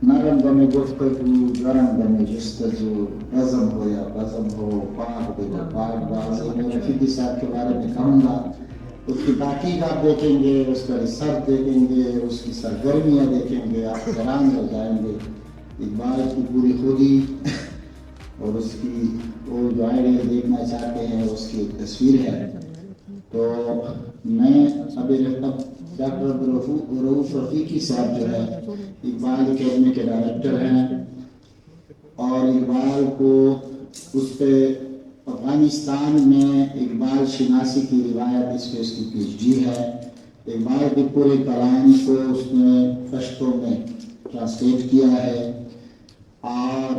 نرم دم گفتگو، گرم دم جستجو، بزم ہو یا بزم ہو، پاک دل و پاک بازی. میں رفیقی صاحب کے بارے میں کہوں گا، اس کی تحقیقات دیکھیں گے، اس کا ریسرچ دیکھیں گے، اس کی سرگرمیاں دیکھیں گے، آپ حیران ہو جائیں گے. اقبال کی پوری خودی اور اس کی وہ جو آئیڈیا دیکھنا چاہتے ہیں اس کی ایک تصویر ہے. تو میں ابھی ڈاکٹر رؤوف رفیقی صاحب جو ہے اقبال اکیڈمی کے ڈائریکٹر ہیں، اور اقبال کو اس پہ افغانستان میں اقبال شناسی کی روایت، اس پہ اس کی پی ایچ ڈی ہے. اقبال کے پورے کلام کو اس نے پشتو میں ٹرانسلیٹ کیا ہے، اور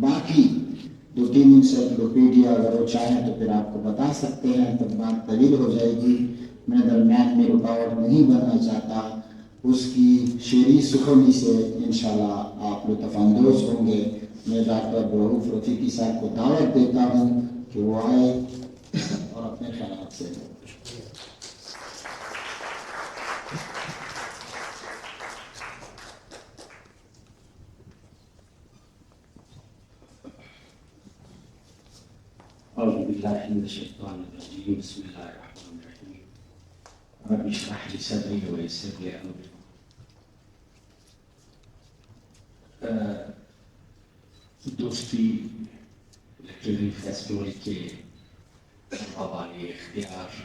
باقی 2-3 انسائکلوپیڈیا اگر وہ چاہیں تو پھر آپ کو بتا سکتے ہیں، تو بات طویل ہو جائے گی. میں درمیان میں رکاوٹ نہیں بننا چاہتا. اس کی شعری سخنی سے انشاءاللہ آپ لطف اندوز ہوں گے. میں ڈاکٹر رؤوف رفیقی صاحب کو دعوت دیتا ہوں کہ وہ آئے اور اپنے خیالات سے دیں. أعوذ بالله من الشيطان الرجيم. بسم الله الرحمن الرحيم. رب اشرح لي صدري ويسر لي أمري. دوستی لٹریری فیسٹیول کے حوالے اختیار،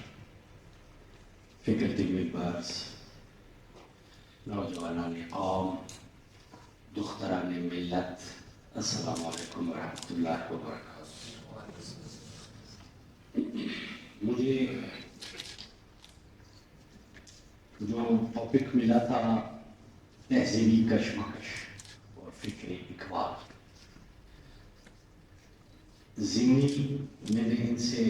فکر دیوی باز، نوجوانان قوم، دختران ملت، السلام علیکم ورحمۃ اللہ وبرکاتہ. مجھے جو ٹاپک ملا تھا تہذیبی کشمکش اور فکر اقبال، ضمنی میں نے ان سے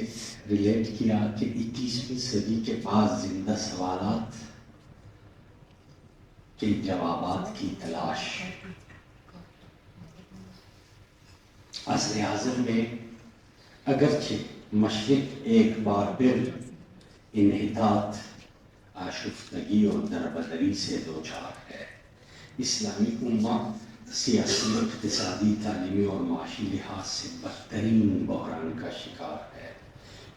ریلیٹ کیا کہ 21ویں صدی کے بعد زندہ سوالات کے جوابات کی تلاش. عصر حاضر میں اگرچہ مشرق ایک بار پھر انحطاط، آشفتگی اور دربدری سے دوچار ہے، اسلامی امہ سیاسی، اقتصادی، تعلیمی اور معاشی لحاظ سے بدترین بحران کا شکار ہے.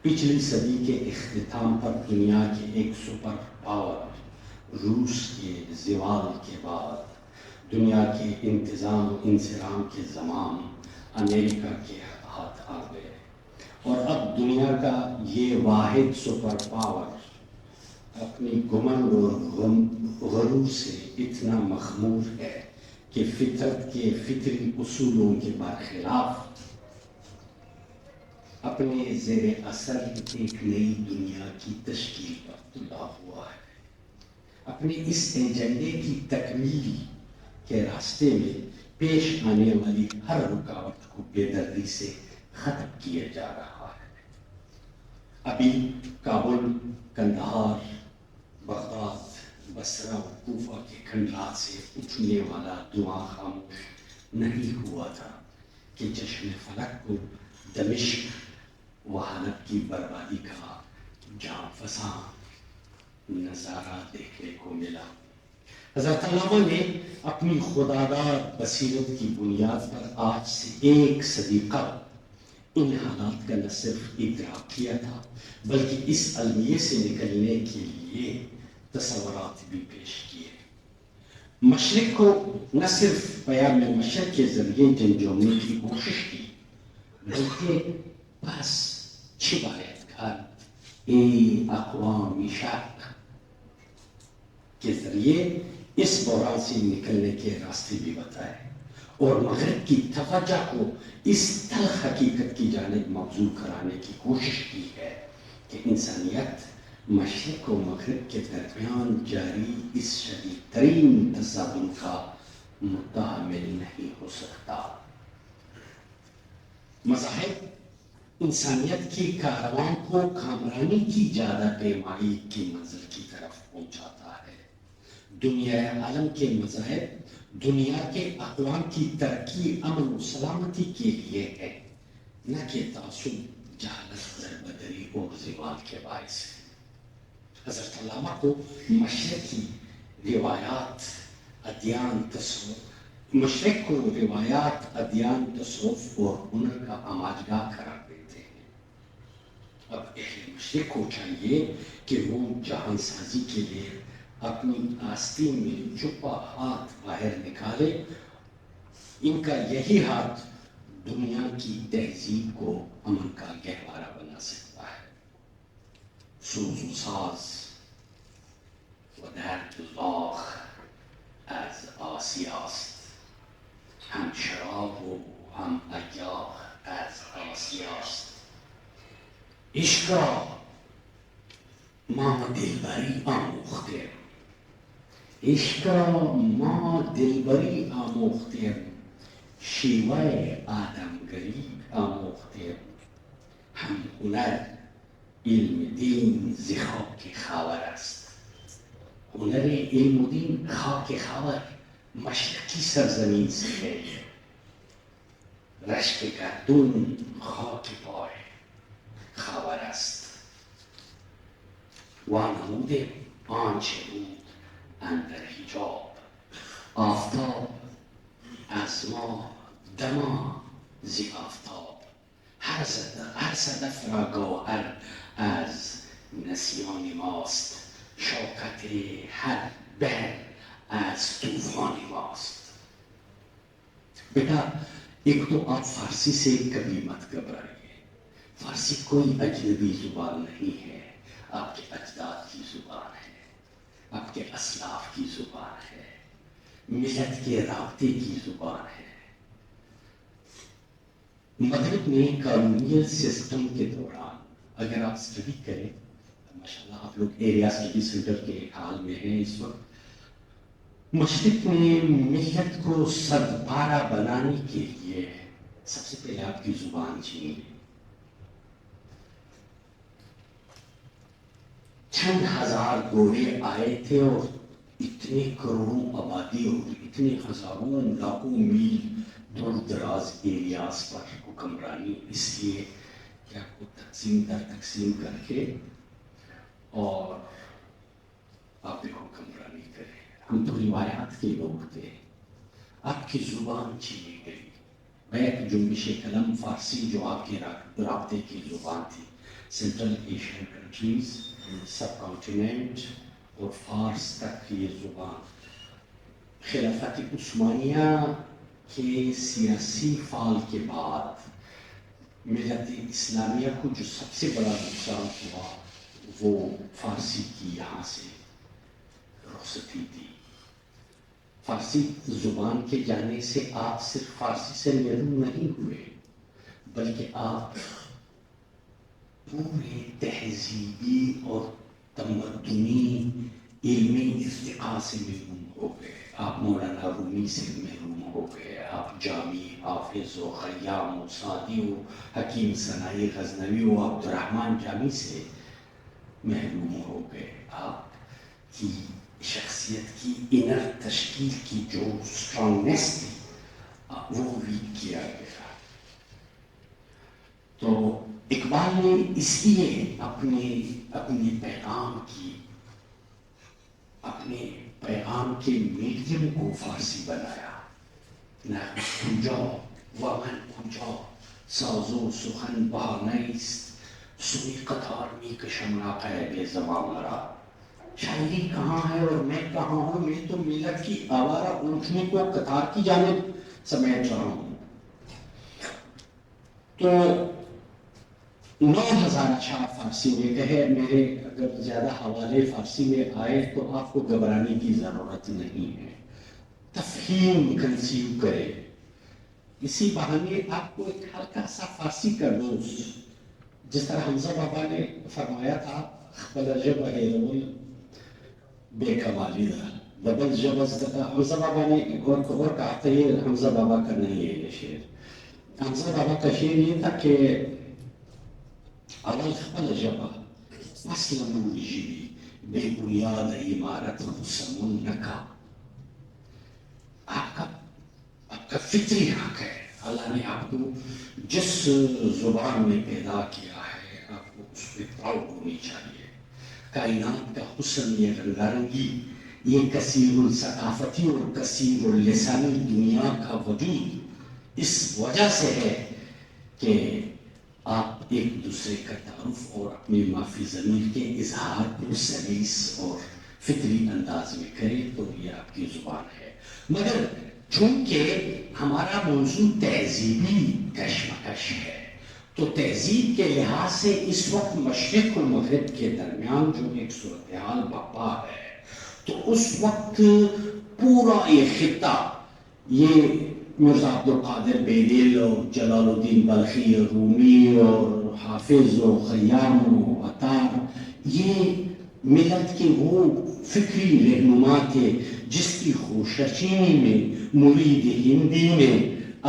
پچھلی صدی کے اختتام پر دنیا کے ایک سپر پاور روس کے زوال کے بعد دنیا کے انتظام و انصرام کے زمام امریکہ کے ہاتھ آ گئے، اور اب دنیا کا یہ واحد سپر پاور اپنی گمنڈ اور غرور سے اتنا مخمور ہے کہ فطرت کے فطری اصولوں کے برخلاف اپنے زیر اثر ایک نئی دنیا کی تشکیل پر تلا ہوا ہے. اپنے اس ایجنڈے کی تکمیل کے راستے میں پیش آنے والی ہر رکاوٹ کو بے دردی سے ختم کیا جا رہا ہے. ابھی کابل، کندہار، بغداد، بصرہ و کوفہ کے کھنڈرات سے اٹھنے والا دھواں خاموش نہیں ہوا تھا کہ چشم فلک کو دمشق و حلب کی بربادی کا جاں فساں نظارہ دیکھنے کو ملا. حضرت علامہ نے اپنی خودآگاہ بصیرت کی بنیاد پر آج سے 1 صدی قبل ان حالات کا نہ صرف ادراک کیا تھا بلکہ اس المیے سے نکلنے کے لیے تصورات بھی پیش کیے. مشرق کو نہ صرف پیام مشرق کے ذریعے جھنجھوڑنے کی کوشش کی بلکہ بس چھپایت گھر ای اقوام شرق کے ذریعے اس بحران سے نکلنے کے راستے بھی بتائے، اور مغرب کی توجہ کو اس تلخ حقیقت کی جانب مبذول کرانے کی کوشش کی ہے کہ انسانیت مشرق و مغرب کے درمیان جاری اس شدید ترین تصادم کا متحمل نہیں ہو سکتا. مذاہب انسانیت کی کاروان کو کامرانی کی زیادہ پیمائی کی منزل کی طرف پہنچاتا ہے. دنیا عالم کے مذاہب دنیا کے اقوام کی ترقی، امن و سلامتی کے لیے ہے، نہ کہ تعصب، جہالت، دربدری اور زوال کے باعث ہے. حضرت علامہ کو مشرقی روایات ادیان تصوف، مشرق کو روایات ادیان تصوف اور ہنر کا آماجگاہ قرار دیتے ہیں۔ اب اہل مشرق کو چاہیے کہ وہ جہان سازی کے لیے اپنی آستین میں چھپا ہاتھ باہر نکالے۔ ان کا یہی ہاتھ دنیا کی تہذیب کو امن کا گہوارہ بنا سکتا ہے۔ سوز و ساز و درد و داغ از آسیاست، هم شراب و هم ایاغ از آسیاست. عشق را ما دلبری آموختیم، عشق را ما دلبری آموختیم، شیوه آدمگری آموختیم. هم هنر علم دین ز خاک خاور است، هنر علم و دین خاک خاور مشرقی سرزمین سے ہے. رشک گردون خاک پای خاور است. وانمود آنچه بود اندر حجاب، آفتاب از ما دما ز آفتاب. هر صدف را گوهر از نسیان ماست، شوکت هر بحر از طوفان ماست. بیٹا ایک تو آپ فارسی سے کبھی مت گھبرائیے، فارسی کوئی اجنبی زبان نہیں ہے، آپ کے اجداد کی زبان ہے، آپ کے اسلاف کی زبان ہے، ملت کے رابطے کی زبان ہے۔ مغرب میں کالونیل سسٹم کے دوران اگر آپ اسٹڈی کریں، ماشاءاللہ آپ لوگ ایریا اسٹڈی سینٹر کے حال میں ہیں اس وقت، مشرق میں ملت کو سربارہ بنانے کے لیے سب سے پہلے آپ کی زبان چھینی گئی۔ چند ہزار گورے آئے تھے اور اتنے کروڑوں آبادی اور اتنے ہزاروں لاکھوں میل دور دراز ایریاز پر حکمرانی، اس لیے کہ آپ کو تقسیم در تقسیم کر کے اور آپ پہ حکمرانی کرے۔ ہم تو روایات کے لوگ تھے، آپ کی زبان چھینی گئی۔ بیک جنبش قلم فارسی جو آپ کے رابطے کی زبان تھی، سینٹرل ایشین کنٹریز، سب کانٹیننٹ اور فارس تک کی یہ زبان۔ خلافت عثمانیہ کے سیاسی فال کے بعد ملت اسلامیہ کو جو سب سے بڑا نقصان ہوا وہ فارسی کی یہاں سے رخصتی تھی۔ فارسی زبان کے جانے سے آپ صرف فارسی سے محروم نہیں ہوئے، بلکہ آپ پورے تہذیبی اور تمدنی علمی ارتقاء سے محروم ہو گئے۔ آپ مولانا رومی سے محروم ہو گئے، آپ جامی، حافظ و خیام و سعدی و حکیم ثنائی غزنوی و عبدالرحمن جامی سے محروم ہو گئے۔ آپ کی شخصیت کی انر تشکیل کی جو اسٹرانگنیس تھی وہ ویک کیا گیا۔ تو اقبال نے اس لیے اپنے پیغام کے میڈیم کو فارسی بنایا۔ نہ کجا و من کجا ساز و سخن بہانه است، سوی قطار می کشم ناقه زمان مرا۔ شاعری کہاں ہے اور میں کہاں ہوں؟ میں تو ملت کی آوارہ اونٹنی کو قطار کی جانب سمیٹ رہا ہوں۔ تو 9000 اشعار فارسی میں کہے، میرے اگر زیادہ حوالے فارسی میں آئے تو آپ کو گھبرانے کی ضرورت نہیں ہے، تفہیم کنسیو کرے۔ اسی بہانے آپ کو ایک ہلکا سا فارسی کا روز، جس طرح حمزہ بابا نے فرمایا تھا خپل جب ہے بے کمالی دا دبل جب، حمزہ بابا نے اور کہا تھا، یہ حمزہ بابا کا نہیں ہے یہ شعر۔ حمزہ بابا کا شعر یہ تھا کہ اول خپل جبا اسلم جبی بے بنیاد عمارت سمون نکا۔ آپ کا فطری حق ہے، اللہ نے آپ کو جس زبان میں پیدا کیا ہے آپ کو اس پہ پراؤڈ ہونی چاہیے۔ کائنات کا حسن یہ رنگا رنگی یہ کثیر الثقافتی اور کثیر اللسانی دنیا کا وجود اس وجہ سے ہے کہ آپ ایک دوسرے کا تعارف اور اپنی معافی ضمیر کے اظہار کو سلیس اور فطری انداز میں کریں تو یہ آپ کی زبان ہے. مگر چونکہ ہمارا موضوع تہذیبی کشمکش ہے تو تہذیب کے لحاظ سے اس وقت مشرق و مغرب کے درمیان جو ایک صورتحال برپا ہے تو اس وقت پورا یہ خطہ یہ مرزا عبدالقادر بیدل اور جلال الدین بلخی رومی اور حافظ و خیام و عطار یہ ملت کے وہ فکری رہنما تھے جس کی خوشچینی میں مرید ہندی نے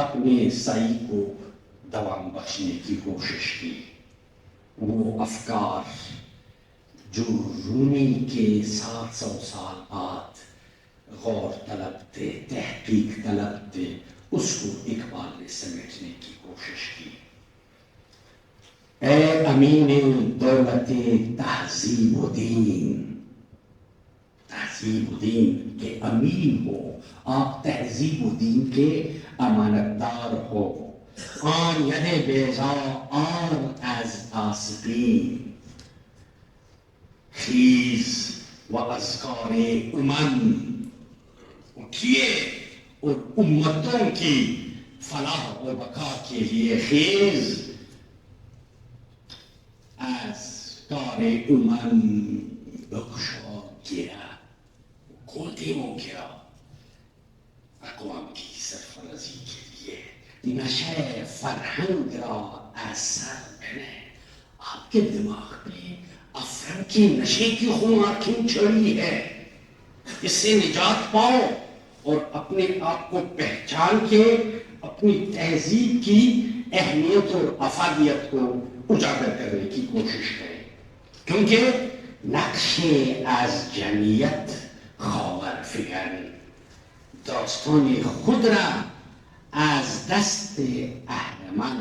اپنے سائی کو دوام بخشنے کی کوشش کی. وہ افکار جو رومی کے 700 سال بعد غور طلب تھے تحقیق طلب تھے اس کو اقبال نے سمیٹنے کی کوشش کی. اے امین دولت تہذیب و دین، تہذیب و دین کے امین ہو آپ، تہذیب و دین کے امانتدار ہو. آن ید بیضا آر از آسقین خیز و اذکار امم، اٹھیے اور امتوں کی فلاح و بقا کے لیے خیز اذکار امم بخشا گیا کھولتے ہو گیا اقوام کی سرفرازی کے لیے. نشہ فرہنگ را اثر بنے. آپ کے دماغ پہ افرنگ کی نشے کی خمار کیوں چڑھی ہے؟ اس سے نجات پاؤ اور اپنے آپ کو پہچان کے اپنی تہذیب کی اہمیت اور افادیت کو اجاگر کرنے کی کوشش کریں. کیونکہ نقش از جمعیت خاور فگن، داستان خود را از دست اہرمن،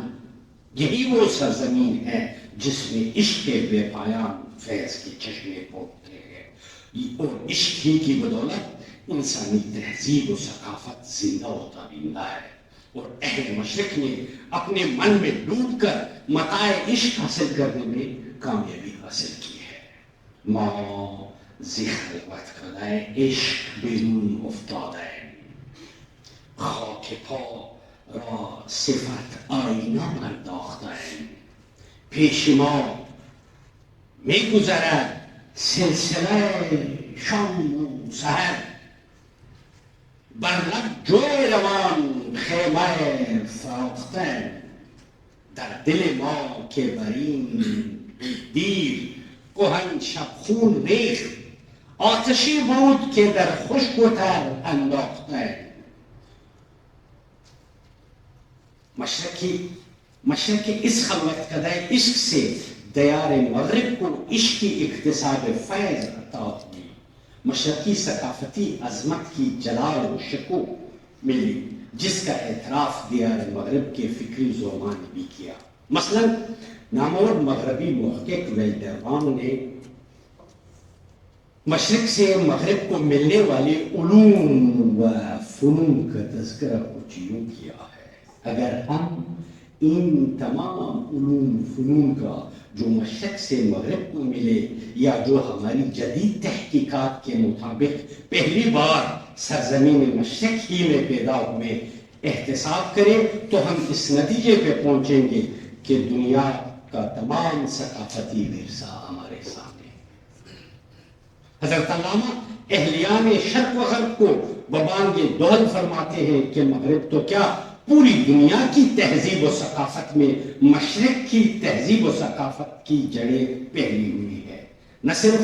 یہی وہ سرزمین ہے جس میں عشق بے پایان فیض کے چشمے پھوٹتے ہیں اور عشق ہی کی بدولت انسانی تہذیب و ثقافت زندہ و تابندہ ہے. اور اہل مشرق نے اپنے من میں ڈوب کر متاع عشق حاصل کرنے میں کامیابی حاصل کی ہے. ما ز خلوت کدہ عشق بیرون افتاده خاک پا را صفت آینه پرداخته. پیش ما میگذرد سلسله شام و سحر، بر لب جوی روان خیمه فراخته. در دل ما که بر این دیر کهن شبخون ریخت، آتشی بود که در خشک و تر انداخته. مشرق اس خلوت کدہ عشق سے دیار مغرب کو عشق کی اقتصاد فیض عطا ہوئی. مشرقی ثقافتی عظمت کی جلال و شکوہ ملی جس کا اعتراف دیار مغرب کے فکری زعماء نے بھی کیا. مثلا نامور مغربی محقق ویلڈربام نے مشرق سے مغرب کو ملنے والے علوم و فنون کا تذکرہ کچھ یوں کیا ہے. اگر ہم ان تمام علوم فنون کا جو مشرق سے مغرب کو ملے یا جو ہماری جدید تحقیقات کے مطابق پہلی بار سرزمین مشرق ہی میں پیدا ہوئے احتساب کریں تو ہم اس نتیجے پہ پہنچیں گے کہ دنیا کا تمام ثقافتی ورثہ ہمارے سامنے. حضرت علامہ اہلیان شرق و غرب کو ببانگ دوہل فرماتے ہیں کہ مغرب تو کیا پوری دنیا کی تہذیب و ثقافت میں مشرق کی تہذیب و ثقافت کی جڑیں پھیلی ہوئی ہے. نہ صرف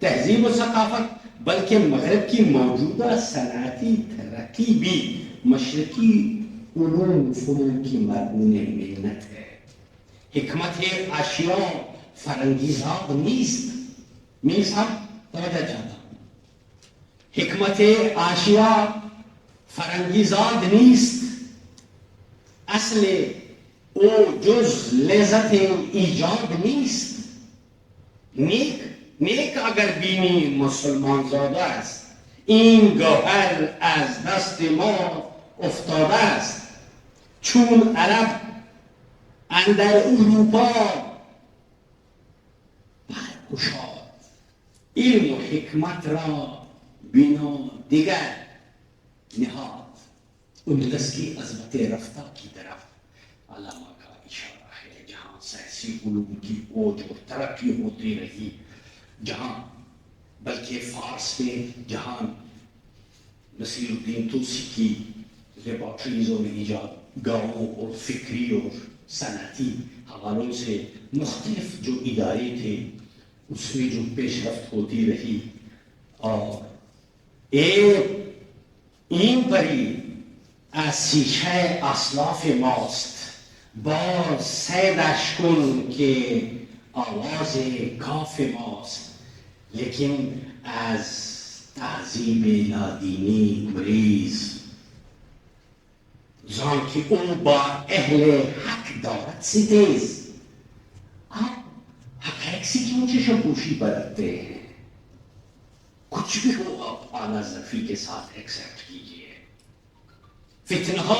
تہذیب و ثقافت بلکہ مغرب کی موجودہ صنعتی ترقی بھی مشرقی علوم فنون کی مرہون محنت ہے. حکمت اشیاء فرنگیزاد نیست. میر صاحب توجہ چاہتا ہوں. حکمت اشیاء فرنگیزاد نیست، اصل او جز لذت ایجاد نیست. نیک اگر بینی مسلمان زاده است این گوهر از دست ما افتاده است. چون عرب اندر اروپا برگشاد، علم و حکمت را بینا دیگر نهاد. اندلس کی عظمت رفتہ کی طرف علامہ کا اشارہ ہے، جہاں سیاسی علوم کی اوج اور ترقی ہوتی رہی، جہاں بلکہ فارس میں جہاں نصیر الدین توسی کی لیبارٹریز اور ایجاد گاہوں اور فکری اور صنعتی حوالوں سے مختلف جو ادارے تھے اس میں جو پیش رفت ہوتی رہی. اور این پری از سیشه اسلاف ماست، باز سیدش کن که آواز کاف ماست. لیکن از تهذیب لادینی گریز، زان که او با اهل حق دارد ستیز. آپ حقائق سے کیوں چشم پوشی برتتے ہیں؟ کچھ بھی ہو آپ اعلیٰ ظرفی کے ساتھ ایکسپٹ کیجئے. فتنہ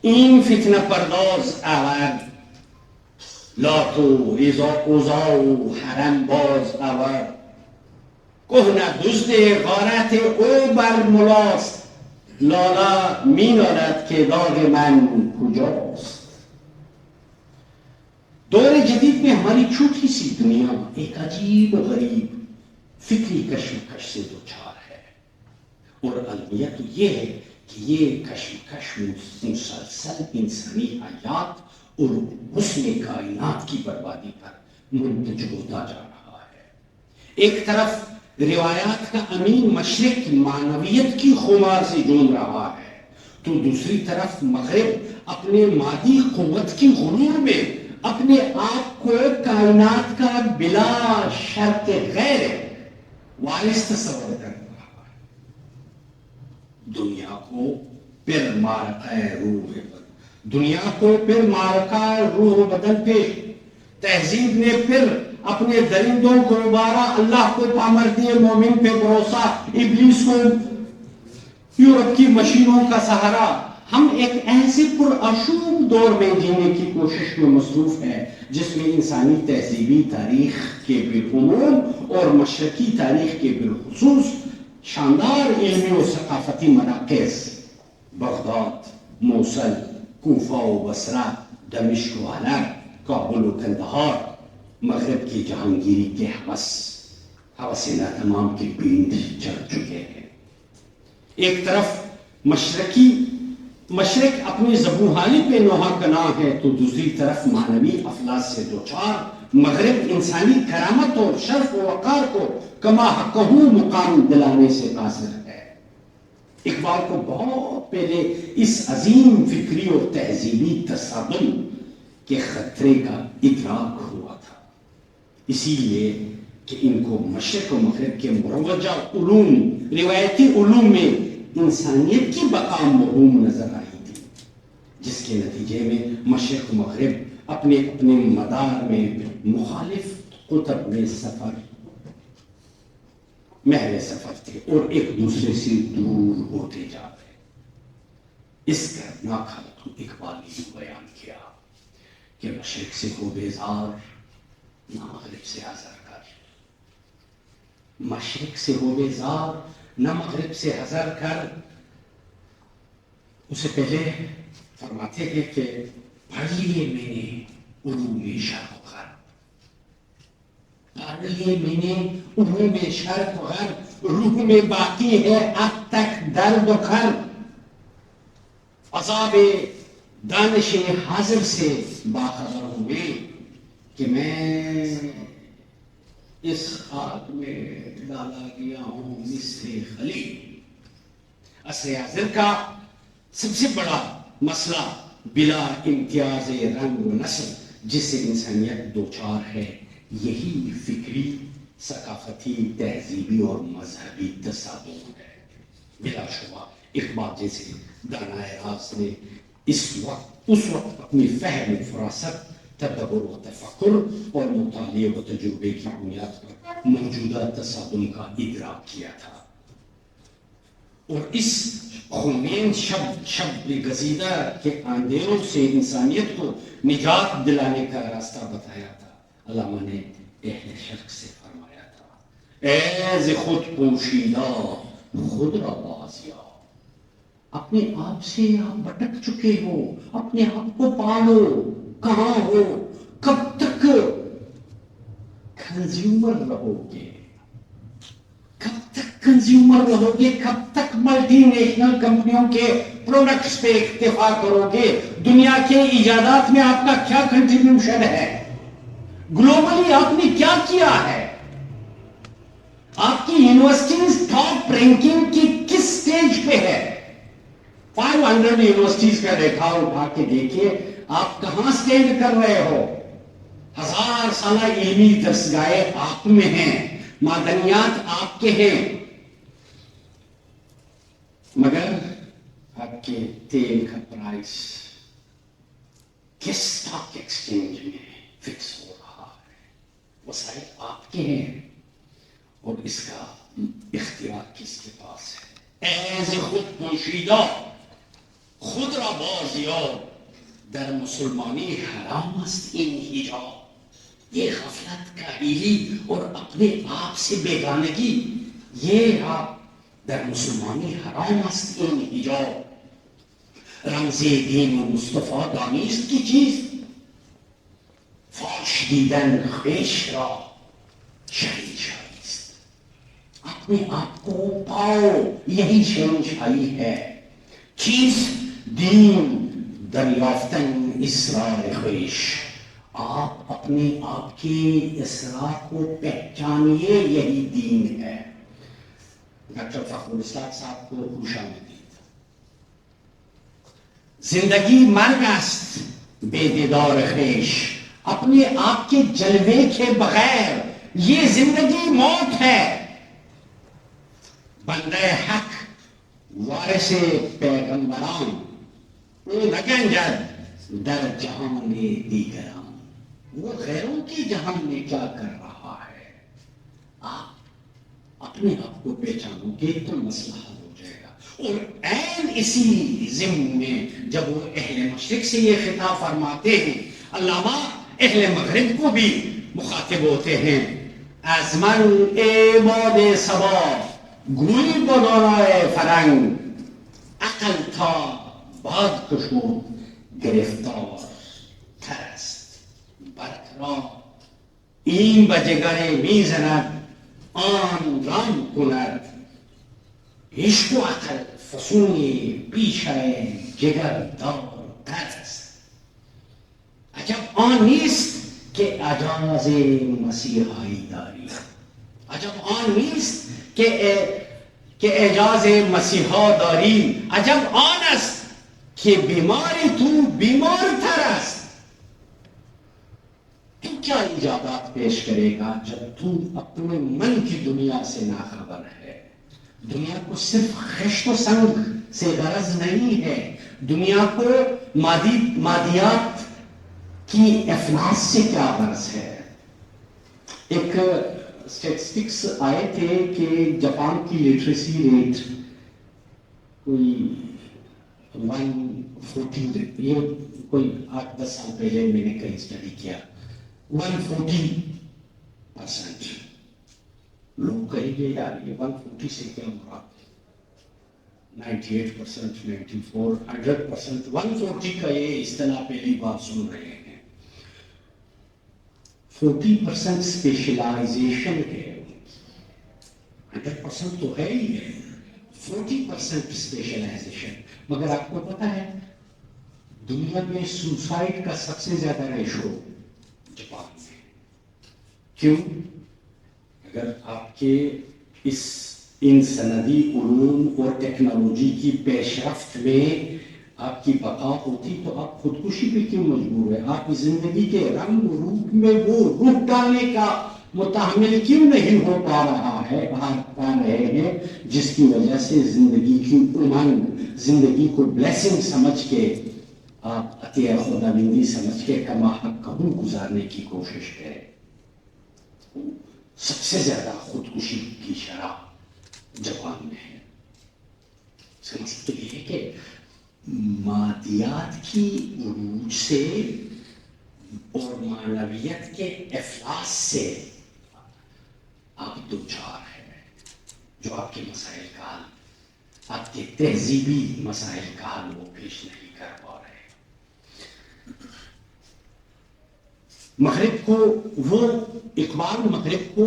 این فتنہ پرداز آورد، لات و عزا و حرم باز آورد. کهنه دزد غارت او بر ملاست، لالا می نالد که داغ من کجاست. دور جدید میں ہماری چھوٹی سی دنیا ایک عجیب غریب فکری کشمکش سے دوچار ہے، اور المیت یہ ہے کہ یہ کشمکش مسلسل انسانی حیات اور حسن کائنات کی بربادی پر منتج ہوتا جا رہا ہے. ایک طرف روایات کا امین مشرق معنویت کی خمار سے جون رہا ہے، تو دوسری طرف مغرب اپنے مادی قوت کی غرور میں اپنے آپ کو کائنات کا بلا شرط غیر وارث تصور کر رہا ہے. دنیا کو پھر معرکہ روح بدن پیش. تہذیب نے پھر اپنے درندوں کو دوبارہ اللہ کو پامردی مومن پہ بھروسہ، ابلیس کو یورپ کی مشینوں کا سہارا. ہم ایک ایسے پرآشوب دور میں جینے کی کوشش میں مصروف ہیں جس میں انسانی تہذیبی تاریخ کے بالعموم اور مشرقی تاریخ کے بالخصوص شاندار علمی و ثقافتی مراکز بغداد، موصل، کوفہ و بصرہ، دمشق و حلب، کابل و قندھار مغرب کی جہانگیری کے ہوس ناتمام کے پیند چڑھ چکے ہیں. ایک طرف مشرق اپنی زبونحالی پہ نوحہ کنا ہے، تو دوسری طرف معنوی افلاس سے دوچار مغرب انسانی کرامت اور شرف و وقار کو کما حقہ مقام دلانے سے قاصر ہے. اقبال کو بہت پہلے اس عظیم فکری اور تہذیبی تصادم کے خطرے کا ادراک ہوا تھا، اسی لیے کہ ان کو مشرق و مغرب کے مروجہ علوم، روایتی علوم میں انسانیت کی بقا مرہوم نظر آئی تھی، جس کے نتیجے میں مشرق و مغرب اپنے اپنے مدار میں مخالف قطب میں محو سفر تھے اور ایک دوسرے سے دور ہوتے جا رہے. اس دردناک حالت کو اقبال نے بیان کیا کہ مشرق سے ہو بیزار، نہ مغرب سے حذر کر. مشرق سے ہو بیزار، نہ مغرب سے حذر کر. اس سے پہلے فرماتے ہیں کہ پڑھ لیے میں نے علوم شرق و غرب، پڑھ لیے میں نے علوم شرق و غرب، روح میں باقی ہے اب تک درد و کرب. عذاب دانش حاضر سے باخبر ہوئے کہ میں اس خاک میں ڈالا گیا ہوں مثل خلیل. عصر حاضر کا سب سے بڑا مسئلہ بلا امتیاز رنگ و نسل جس سے انسانیت دوچار ہے، یہی فکری، ثقافتی، تہذیبی اور مذہبی تصادم ہے. بلا شبہ اقبال جیسے دانائے راز نے اس وقت اپنی فہم و فراست، تدبر و تفکر اور مطالعے و تجربے کی بنیاد پر موجودہ تصادم کا ادراک کیا تھا. اور اس خونین شب گزیدہ کے اندھیروں سے انسانیت کو نجات دلانے کا راستہ بتایا تھا۔ علامہ نے اہل شرق سے فرمایا تھا، اے ز خود پوشیدہ خود را بازیا، اپنے آپ سے آپ بھٹک چکے ہو، اپنے آپ کو پالو، کہاں ہو، کب تک کنزیومر رہو گے، کب تک کنزیومر رہو گے، کب تک ملٹی نیشنل کمپنیوں کے پروڈکٹس پہ اکتفا کرو گے؟ دنیا کے ایجادات میں آپ کا کیا کنٹریبیوشن ہے؟ گلوبلی آپ نے کیا کیا ہے؟ آپ کی یونیورسٹیز ٹاپ رینکنگ کی کس سٹیج پہ ہے؟ 500 یونیورسٹیز کا ریکھا اٹھا کے دیکھیے، آپ کہاں سٹینڈ کر رہے ہو؟ 1000 سالہ علمی دستگاہیں آپ میں ہیں، معدنیات آپ کے ہیں، مگر آپ کے تیل کا پرائس کس اسٹاک ایکسچینج میں فکس ہو رہا ہے؟ وسائل آپ کے ہیں، اور اس کا اختیار کس کے پاس ہے؟ ایز خود پوشیدہ خود را بازیا، در مسلمانی حرام است این حجاب، یہ غفلت کاہلی اور اپنے آپ سے بیگانگی، یہ در مسلمانی حرام است این حجاب، رمز دین و مصطفیٰ دانست کی چیز، فاش دیدن خویش را شہنشاہی، اپنے آپ کو پاؤ، یہی شہنشاہی ہے۔ چیز دین دریافتن اسرار خویش، آپ اپنے آپ کے اسرار کو پہچانیے، یہی دین ہے۔ ڈاکٹر فخر الاسلام صاحب کو خوش آمدید۔ زندگی مرگ است بے دیدار خویش، اپنے آپ کے جلوے کے بغیر یہ زندگی موت ہے۔ بندہ حق وارث پیغمبران، او نگنجد در جہان دیگران، وہ غیروں کی جہان میں کیا کر رہا ہے؟ آپ اپنے آپ کو پہچانو گے تو مسئلہ حل ہو جائے گا۔ اور عین اسی ضمن میں جب وہ اہل مشرق سے یہ خطاب فرماتے ہیں، علامہ اہل مغرب کو بھی مخاطب ہوتے ہیں۔ از من ای باد صبا گوی بدانای فرنگ، عقل تا باد کشود گرفتار تر است، برق را این به جگر میزند آن رام کند، عشق و عقل فسونی پیش جگر دار تر است، عجب آن نیست که اجاز مسیحایی داری، عجب آن نیست که اجاز مسیحا داری، عجب آن است که بیماری تو بیمار تر است۔ تو کیا ایجادات پیش کرے گا جب تو اپنے من کی دنیا سے ناخبر ہے؟ دنیا کو صرف خشت و سنگ سے غرض نہیں ہے، دنیا کو مادیات کی افلاس سے کیا غرض ہے؟ ایک اسٹیٹسٹکس آئے تھے کہ جاپان کی لٹریسی ریٹ کوئی 140، یہ کوئی 8-10 سال پہلے میں نے کہیں اسٹڈی کیا، 140%۔ لوگ کہیں گے یار یہ 140 سے کیا مراد؟ 98%، 94%، 100%، 140 کا یہ اصطلاح پہلی بار سن رہے ہیں۔ 40% اسپیشلائزیشن ہے، 100% تو ہے ہی ہے، 40% اسپیشلائزیشن۔ مگر آپ کو پتا ہے دنیا میں سوسائڈ کا سب سے زیادہ ریشو جاپان میں۔ کیوں؟ اگر آپ کے ان سندی علوم اور ٹیکنالوجی کی پیش رفت میں آپ کی بقا ہوتی تو آپ خودکشی پہ کیوں مجبور ہے؟ آپ زندگی کے رنگ و روپ میں وہ روح ڈالنے کا متحمل کیوں نہیں ہو پا رہا ہے، پا رہے ہیں، جس کی وجہ سے زندگی کی امنگ، زندگی کو بلیسنگ سمجھ کے آپ عطیہ خداوندی سمجھ کے کما حق کبھی گزارنے کی کوشش کریں۔ سب سے زیادہ خودکشی کی شرح جاپان میں ہے۔ مادیات کی عروج سے اور معنویت کے افلاس سے آپ دو چار ہیں جو آپ کے مسائل کا حل، آپ کے تہذیبی مسائل کا حل وہ پیش نہیں کر پا رہے۔ مغرب کو وہ اقبال مغرب کو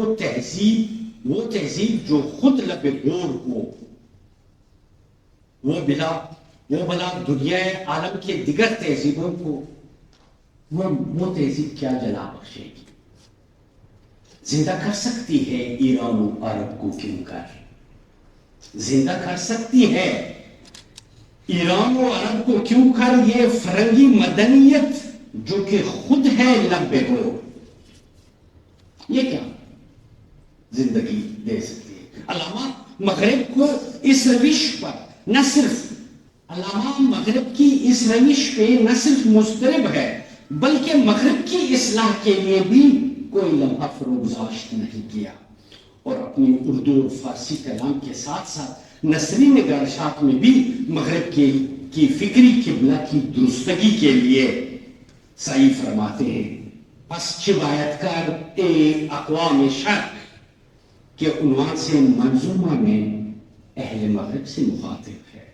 وہ تہذیب جو خود لب گور ہو، وہ بلا دنیا عالم کے دیگر تہذیبوں کو وہ تہذیب کیا جلا بخشے گی؟ زندہ کر سکتی ہے ایران و عرب کو کیوں کر، زندہ کر سکتی ہے ایران و عرب کو کیوں کر یہ فرنگی مدنیت جو کہ خود ہے لب گور، یہ کیا زندگی دے سکتی ہے؟ علامہ مغرب کو اس روش پر نہ صرف علامہ مغرب کی اس روش پہ نہ صرف مضطرب ہے بلکہ مغرب کی اصلاح کے لیے بھی کوئی لمحہ فروگزاشت نہیں کیا، اور اپنی اردو اور فارسی کلام کے ساتھ ساتھ نثری نگارشات میں بھی مغرب کی فکری قبلہ کی درستگی کے لیے سعی فرماتے ہیں۔ پس روایت کار اقوام شرق کے عنوان سے منظومہ میں اہل مغرب سے مخاطب ہے۔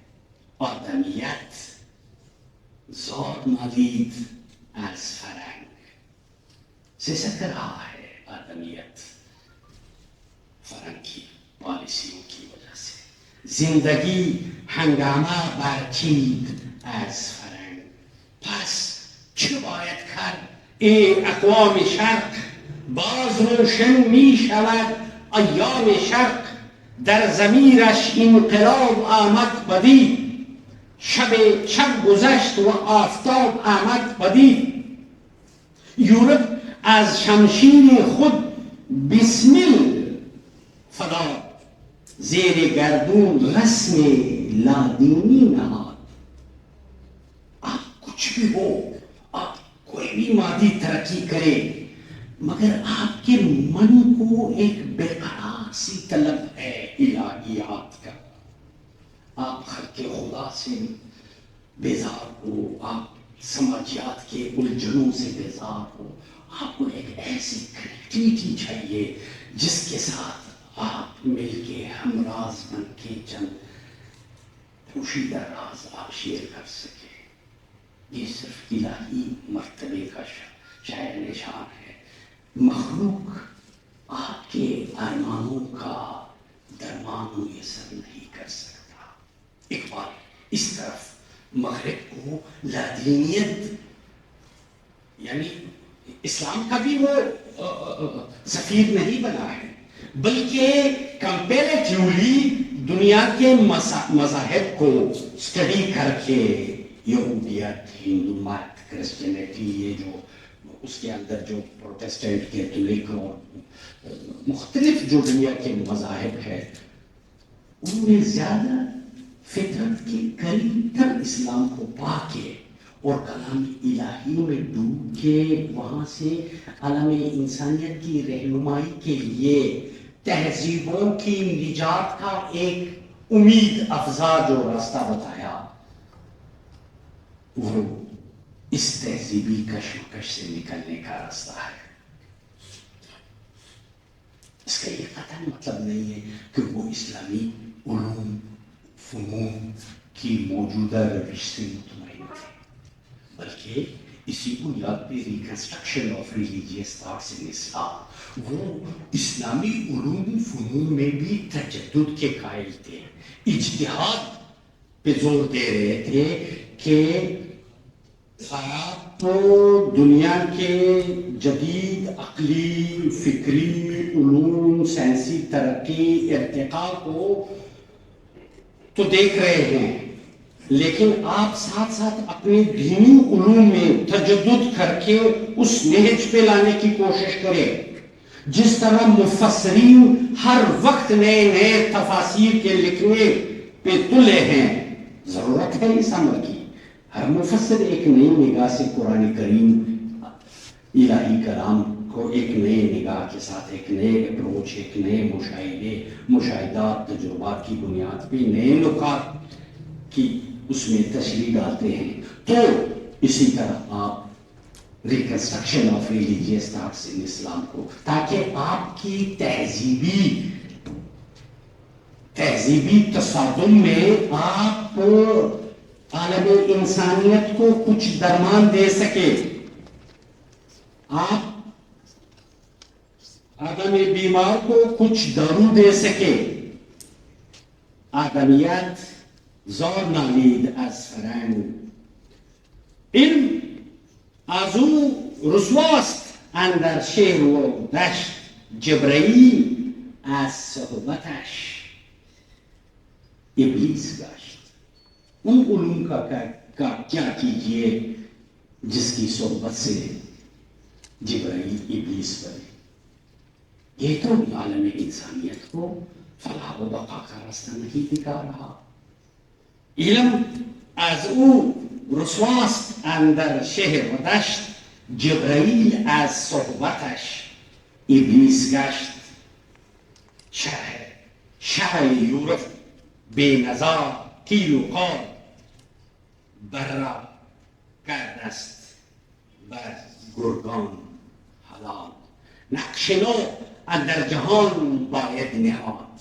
آدمیت زاد نالید از فرنگ سے سکر رہا ہے، آدمیت فرنگ کی پالیسیوں کی وجہ سے زندگی ہنگامہ برچید از فرنگ۔ پس چه باید کرد ای اقوام شرق؟ باز روشن می شود ایام شرق، در ضمیرش انقلاب آمد پدید، شب گذشت و آفتاب آمد پدید، یورپ از شمشیر خود بسمل فداد، زیر گردون رسم لادینی نهاد۔ آپ کچھ بھی ہو، آپ کوئی بھی مادی ترقی کرے، مگر آپ کے من کو ایک برقرار سی طلب ہے الہیات کا۔ آپ خلق خدا سے بیزار ہو، آپ سماجیات کے الجھنوں سے بیزار ہو، آپ کو ایک ایسی کنیکٹیویٹی چاہیے جس کے ساتھ آپ مل کے ہمراز بن کے چند پوشیدہ راز آپ شیئر کر سکیں۔ یہ صرف الہی مرتبے کا شاعر نشان ہے۔ مخلوق آپ کے ارمانوں کا درمان میسر نہیں کر سکتا۔ اقبال اس طرف مغرب کو لادینیت یعنی اسلام کا بھی وہ سفیر نہیں بنا ہے، بلکہ کمپیریٹیولی دنیا کے مذاہب کو اسٹڈی کر کے یہودیت، ہندو مت، کرسچینٹی، یہ جو اس کے اندر جو پروٹسٹنٹ، کیتھولک اور مختلف جو دنیا کے مذاہب ہے، ان میں زیادہ فطرت کے قریب تر اسلام کو پا کے اور کلام الہی میں ڈوب کے وہاں سے عالم انسانیت کی رہنمائی کے لیے تہذیبوں کی نجات کا ایک امید افزا جو راستہ بتایا، وہ اس تہذیبی کشمکش سے نکلنے کا راستہ ہے۔ اس کا یہ قطعاً مطلب نہیں ہے کہ وہ اسلامی علوم فنون کی موجودہ روش سے مطمئن تھے، بلکہ اسی بنیاد پہ reconstruction of religious thoughts in Islam, وہ اسلامی علوم فنون میں بھی تجدد کے قائل تھے، اجتہاد پہ زور دے رہے تھے کہ آپ دنیا کے جدید عقلی، فکری، علوم، سائنسی ترقی، ارتقاء کو تو دیکھ رہے ہیں، لیکن آپ ساتھ ساتھ اپنے دینی علوم میں تجدد کر کے اس نہج پہ لانے کی کوشش کریں۔ جس طرح مفسرین ہر وقت نئے نئے تفاسیر کے لکھنے پہ تلے ہیں، ضرورت ہے اس عمل کی۔ ہر مفسر ایک نئی نگاہ سے قرآن کریم، الہی کلام کو ایک نئے نگاہ کے ساتھ، ایک نئے اپروچ، ایک نئے مشاہدات، تجربات کی بنیاد پہ نئے نکات کی اس میں تشریح ڈالتے ہیں۔ تو اسی طرح آپ reconstruction of religious thoughts in Islam کو، تاکہ آپ کی تہذیبی تصادم میں آپ عالم انسانیت کو کچھ درمان دے سکے، آپ آدم بیمار کو کچھ دارو دے سکے. آدمیت زار نالید از فرنگ، علم از او رسواست اندر شعر و دشت، جبرئیل از صحبتش ابلیس گشت. ان علوم کا کیا کیجئے جس کی صحبت سے جبرائیل ابلیس بنے. یہ تو عالم انسانیت کو فلاح و بقا کا راستہ نہیں دکھا رہا. علم از او رسواست اندر شهر و دشت، جبرائیل از صحبتش ابلیس گشت. شرع یورپ بے نظار کیل و قال، برا کرده است بر گرگان حلال. نقش نو اندر جهان باید نهاد،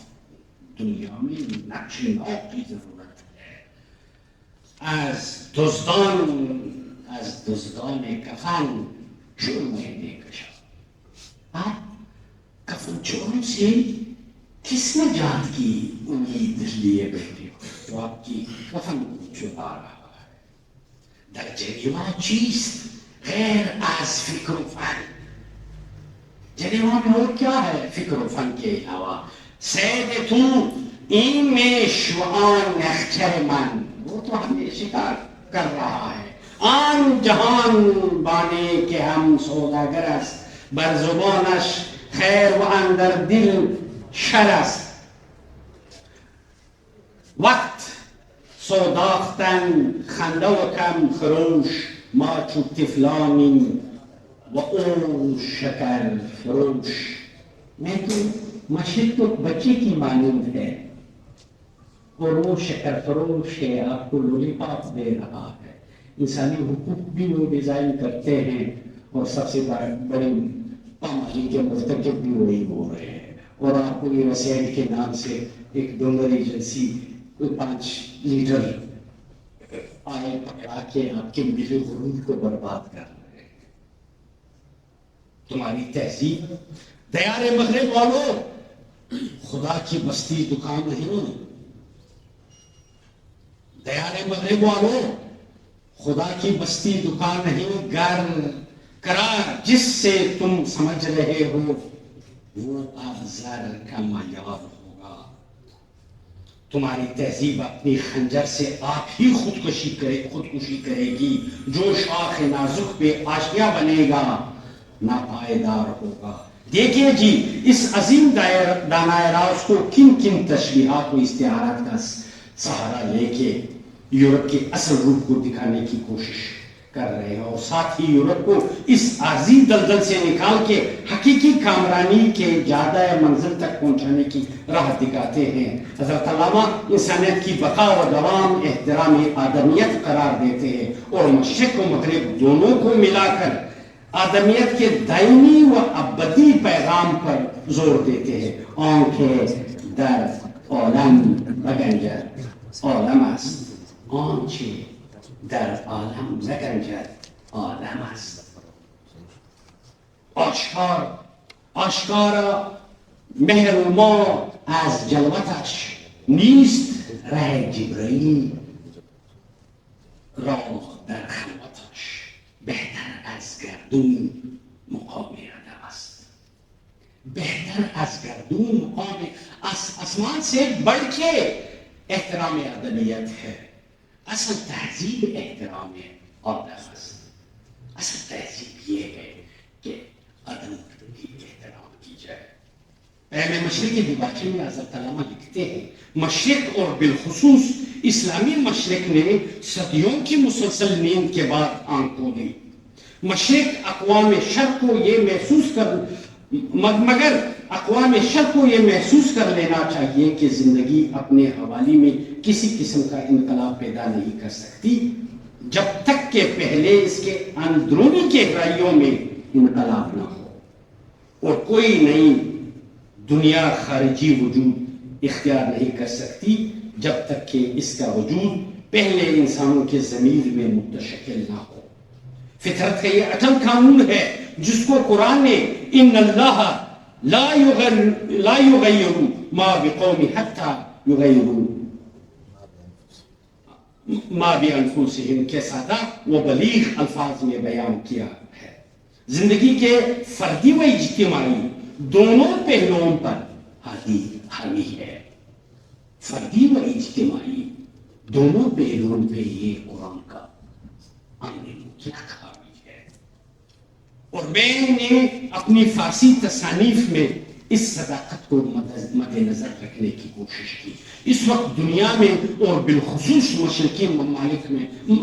دنیا میں نقش نو کی ضرورت ہے. از دزدان کفن جرم کشا. آپ کفن چوروں سے کس نجات کی امید لیے بیٹھے ہو تو آپ کی کفن کو چرا رہا ہے. در جریمہ چیست غیر از فکر و فن. جریمہ میں اور کیا ہے فکر و فن کے علاوہ؟ سید تو این میش و آن اخچر من، وہ تو ہمیں شکار کر رہا ہے. آن جہان بانے کہ ہم سوداگر است، بر زبانش خیر و اندر دل شر است. وقت سوداختن خنده و کم خروش، ما چو طفلانیم و او شکر فروش. میں تو مشرق تو بچے کی مانند ہے اور وہ شکر فروش ہے، آپ کو لولی پاپ دے رہا ہے. انسانی حقوق بھی وہ ڈیزائن کرتے ہیں اور سب سے بڑی پامالی کے مرتکب بھی وہی ہو رہے ہیں. اور آپ کو یہ وسائل کے نام سے ایک ڈونر ایجنسی 5 لیٹر آئل پکڑا کے آپ کے ملے غرور کو برباد کر رہے ہیں. تمہاری تہذیب دیار مغرب والو خدا کی بستی دکان نہیں. دیار مغرب والو خدا کی بستی دکان نہیں. گر قرار جس سے تم سمجھ رہے ہو وہ اب زر کا معیار ہوگا. تمہاری تہذیب اپنی خنجر سے آپ ہی خودکشی کرے گی. جو شاخ نازک پہ آشیاں بنے گا ناپائیدار ہوگا. دیکھیے جی اس عظیم دانائے راز کو کن کن تشبیہات و استعارات کا سہارا لے کے یورپ کے اصل روپ کو دکھانے کی کوشش کر رہے ہیں، اور ساتھ ہی یورپ کو اس عارضی دلدل سے نکال کے حقیقی کامرانی کے جادہ منزل تک پہنچانے کی راہ دکھاتے ہیں. حضرت علامہ انسانیت کی بقا و دوام احترام آدمیت قرار دیتے ہیں اور مشرق و مغرب دونوں کو ملا کر آدمیت کے دائمی و ابدی پیغام پر زور دیتے ہیں. آنکھ در عالم مگنجر عالم است، آنچه در عالم نگنجد عالم است. آشکارا مهر ما از جلوتش، نیست ره جبرئیل راه در خلوتش. بهتر از گردون مقام آدم است. بہتر از گردون مقام آسمان سے بڑھ کے احترام آدمیت ہے. اصل تہذیب احترام آدم است. اصل تہذیب یہ ہے کہ آدم کی احترام کی جائے. پہلے مشرقی دیباچے میں حضرت علامہ لکھتے ہیں مشرق اور بالخصوص اسلامی مشرق نے صدیوں کی مسلسل نیند کے بعد آنکھ کھولی. مشرق اقوام شرق کو یہ محسوس کر مگر اقوام شرق کو یہ محسوس کر لینا چاہیے کہ زندگی اپنے حوالی میں کسی قسم کا انقلاب پیدا نہیں کر سکتی. جب تک کہ پہلے اس کے اندرونی گہرائیوں میں انقلاب نہ ہو، اور کوئی نئی دنیا خارجی وجود اختیار نہیں کر سکتی جب تک کہ اس کا وجود پہلے انسانوں کے ضمیر میں متشکل نہ ہو۔ فطرت کا یہ اٹل قانون ہے جس کو قرآن نے ان اللہ لا یغیر ما بقوم حتی یغیروا ما بانفسہم کے سادہ و بلیغ الفاظ میں بیان کیا ہے۔ زندگی کے فردی و اجتماعی دونوں پہلوؤں پر حاوی ہے، فردی و اجتماعی دونوں پہلوؤں پہ یہ قرآن کا مطلق حاوی ہے۔ اور میں نے اپنی فارسی تصانیف میں اس صداقت کو مد نظر رکھنے کی کوشش کی۔ اس وقت دنیا میں اور بالخصوص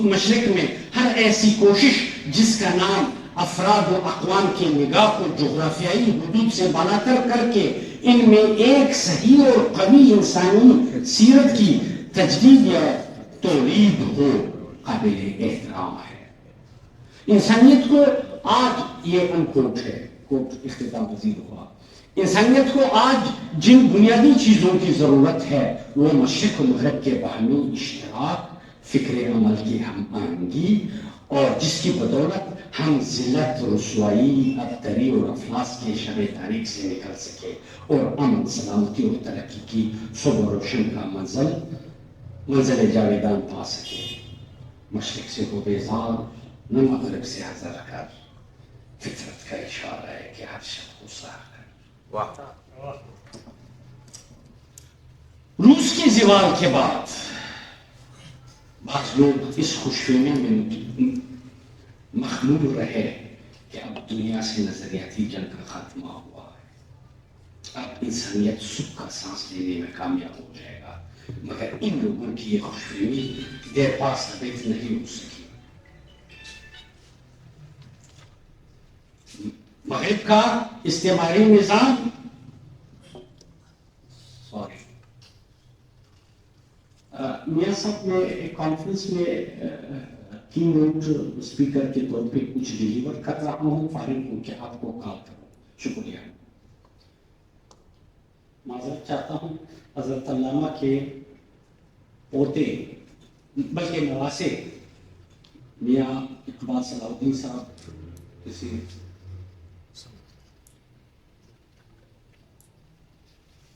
مشرق میں ہر ایسی کوشش جس کا نام افراد و اقوام کی نگاہ کو جغرافیائی حدود سے بالاتر کر کے ان میں ایک صحیح اور قوی انسانی سیرت کی تجدید یا تولید ہو، قابل احترام ہے۔ انسانیت کو آج یہ انکوٹ ہے، کوٹ اختتام پذیر ہوا، انسانیت کو آج جن بنیادی چیزوں کی ضرورت ہے وہ مشرق و مغرب کے باہمی اشتراک، فکر عمل کی ہم آہنگی، اور جس کی بدولت ہم ذلت، رسوائی، ابتری اور افلاس کے شب تاریک سے نکل سکے اور امن، سلامتی اور ترقی کی صبح و روشن کا منزل جاویدان پا سکے۔ مشرق سے ہو بیزار، نہ مغرب سے حذر کر، فطرت کا اشارہ ہے کہ ہر شخص کو سہر کر۔ روس کی زوال کے بعد بعض لوگ اس خوشفہمی میں مخلوع رہے کہ اب دنیا سے نظریاتی جنگ کا خاتمہ ہوا ہے، اب انسانیت سکھ کا سانس لینے میں کامیاب ہو جائے گا، مگر ان لوگوں کی یہ خوشفہمی دیر پاس ثابت نہیں ہو سکی۔ مغرب کا استعماری نظام میاں صاحب میں ایک کانفرنس میں کی نوٹ اسپیکر کے طور پہ کچھ ڈیلیور کر رہا ہوں، فارغ ہوں کہ آپ کو کال کروں۔ شکریہ۔ معذرت چاہتا ہوں، حضرت علامہ کے پوتے بلکہ نواسے میاں اقبال صلاح الدین صاحب کسی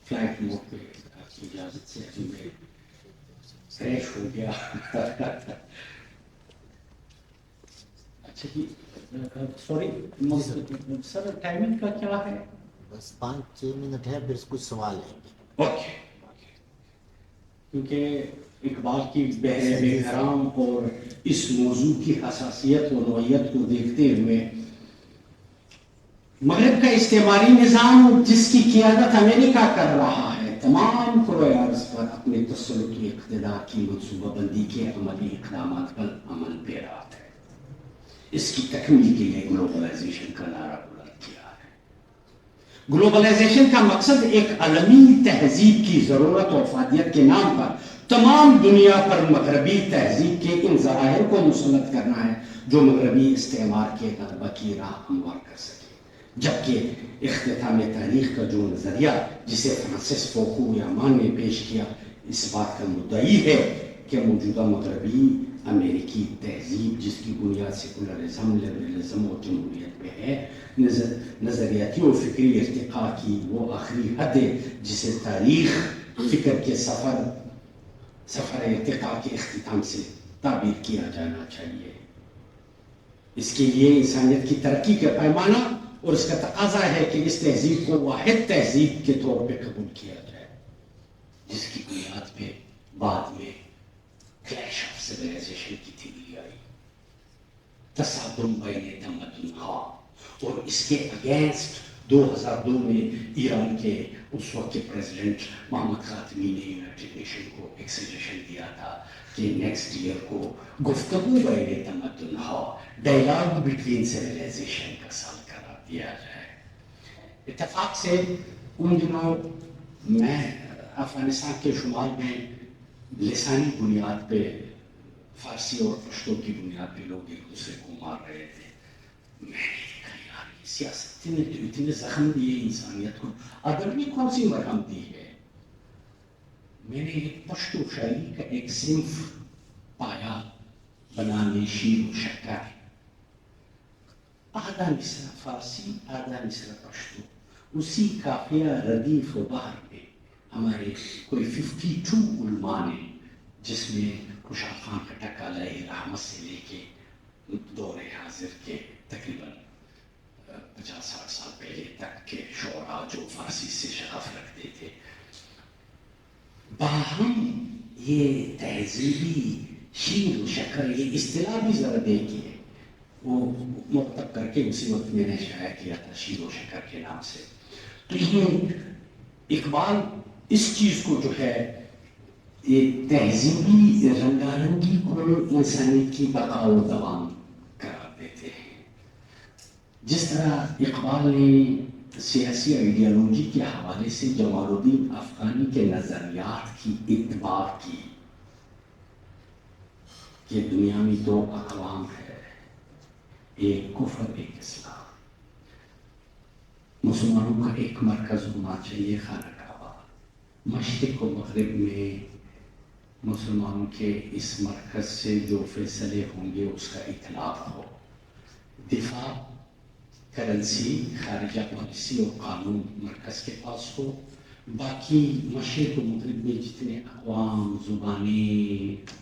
فلائٹ موڈ پہ آپ کی اجازت سے ابھی میں کریش ہو گیا۔ اچھا جی، سوری سر، ٹائمنگ کا کیا ہے؟ بس 5-6 منٹ ہے، پھر کچھ سوال ہیں۔ اوکے، کیونکہ اقبال کی بحر بے کرام اور اس موضوع کی حساسیت و نوعیت کو دیکھتے ہوئے مغرب کا استعماری نظام جس کی قیادت امریکہ کر رہا ہے، تمام کرۂ ارض پر اپنے تسلط و اقتدار کی منصوبہ بندی کے عملی اقدامات پر عمل پیرا ہے۔ اس کی تکمیل کے لیے گلوبلائزیشن کا نعرہ بلند کیا ہے۔ گلوبلائزیشن کا مقصد ایک عالمی تہذیب کی ضرورت و افادیت کے نام پر تمام دنیا پر مغربی تہذیب کے ان ظواہر کو مسلط کرنا ہے جو مغربی استعمار کے غلبہ کی راہ ہموار کر سکے۔ جبکہ اختتام تاریخ کا جو نظریہ جسے فرانسس فوکویاما نے پیش کیا اس بات کا مدعی ہے کہ موجودہ مغربی امریکی تہذیب جس کی بنیاد سیکولرزم، لبرلزم اور جمہوریت پہ ہے، نظریاتی و فکری ارتقاء کی وہ آخری حد ہے جسے تاریخ فکر کے سفر ارتقاء کے اختتام سے تعبیر کیا جانا چاہیے۔ اس کے لیے انسانیت کی ترقی کا پیمانہ اور اس کا تقاضا ہے کہ اس تہذیب کو واحد تہذیب کے طور پہ قبول کیا جائے، جس کی بنیاد پہ بعد میں کلیش آف سیولائزیشن کی تھیوری آئی، تصادم بین تمدن‌ہا، اور اس کے اگینسٹ 2002 میں ایران کے اس وقت کے پریزیڈنٹ محمد خاتمی نے یونائٹڈ نیشن کو ایک سجیشن دیا تھا کہ نیکسٹ ایئر کو گفتگو بین تمدن‌ہا، ڈائیلاگ بٹوین سیولائزیشن کا سال قرار دیا جائے۔ اتفاق سے ان دنوں میں افغانستان کے شمال میں لسانی بنیاد پہ فارسی اور پشتو کی بنیاد پہ لوگ ایک دوسرے کو مار رہے تھے. میں نے دیکھا یار یہ سیاست نے تو اتنے زخم دیے انسانیت کو, ادب نے کون سی مرہم دی ہے. میں نے ایک پشتو شاعری کا ایک صنف پایا بنانے شیر و شکر, آدھا مصرع فارسی آدھا مصرع پشتو, اسی قافیہ ردیف و بحر پہ ہمارے کوئی 52 علماء نے, جس میں خوشحال خان خٹک علیہ رحمت سے لے کے دور حاضر کے تقریباً 50-60 سال پہلے تک کے شعراء جو فارسی سے شغف رکھتے تھے, باہم یہ تہذیبی شیر و شکر, یہ اصطلاح بھی ذرا دیکھیے, وہ مرتب کر کے اسی وقت میں نے شائع کیا تھا شیر و شکر کے نام سے. تو یہ اقبال اس چیز کو جو ہے یہ تہذیبی رنگا رنگی کو انسانیت کی بقا و دوام قرار دیتے ہیں. جس طرح اقبال نے سیاسی آئیڈیالوجی کے حوالے سے جمال الدین افغانی کے نظریات کی اتباع کی کہ دنیا میں 2 اقوام ہے, ایک کفر ایک اسلام, مسلمانوں کا ایک مرکز ہونا چاہیے خانہ کعبہ, مشرق و مغرب میں مسلمانوں کے اس مرکز سے جو فیصلے ہوں گے اس کا اطلاق ہو, دفاع کرنسی خارجہ پالیسی اور قانون مرکز کے پاس ہو, باقی مشرق و مغرب میں جتنے اقوام زبانیں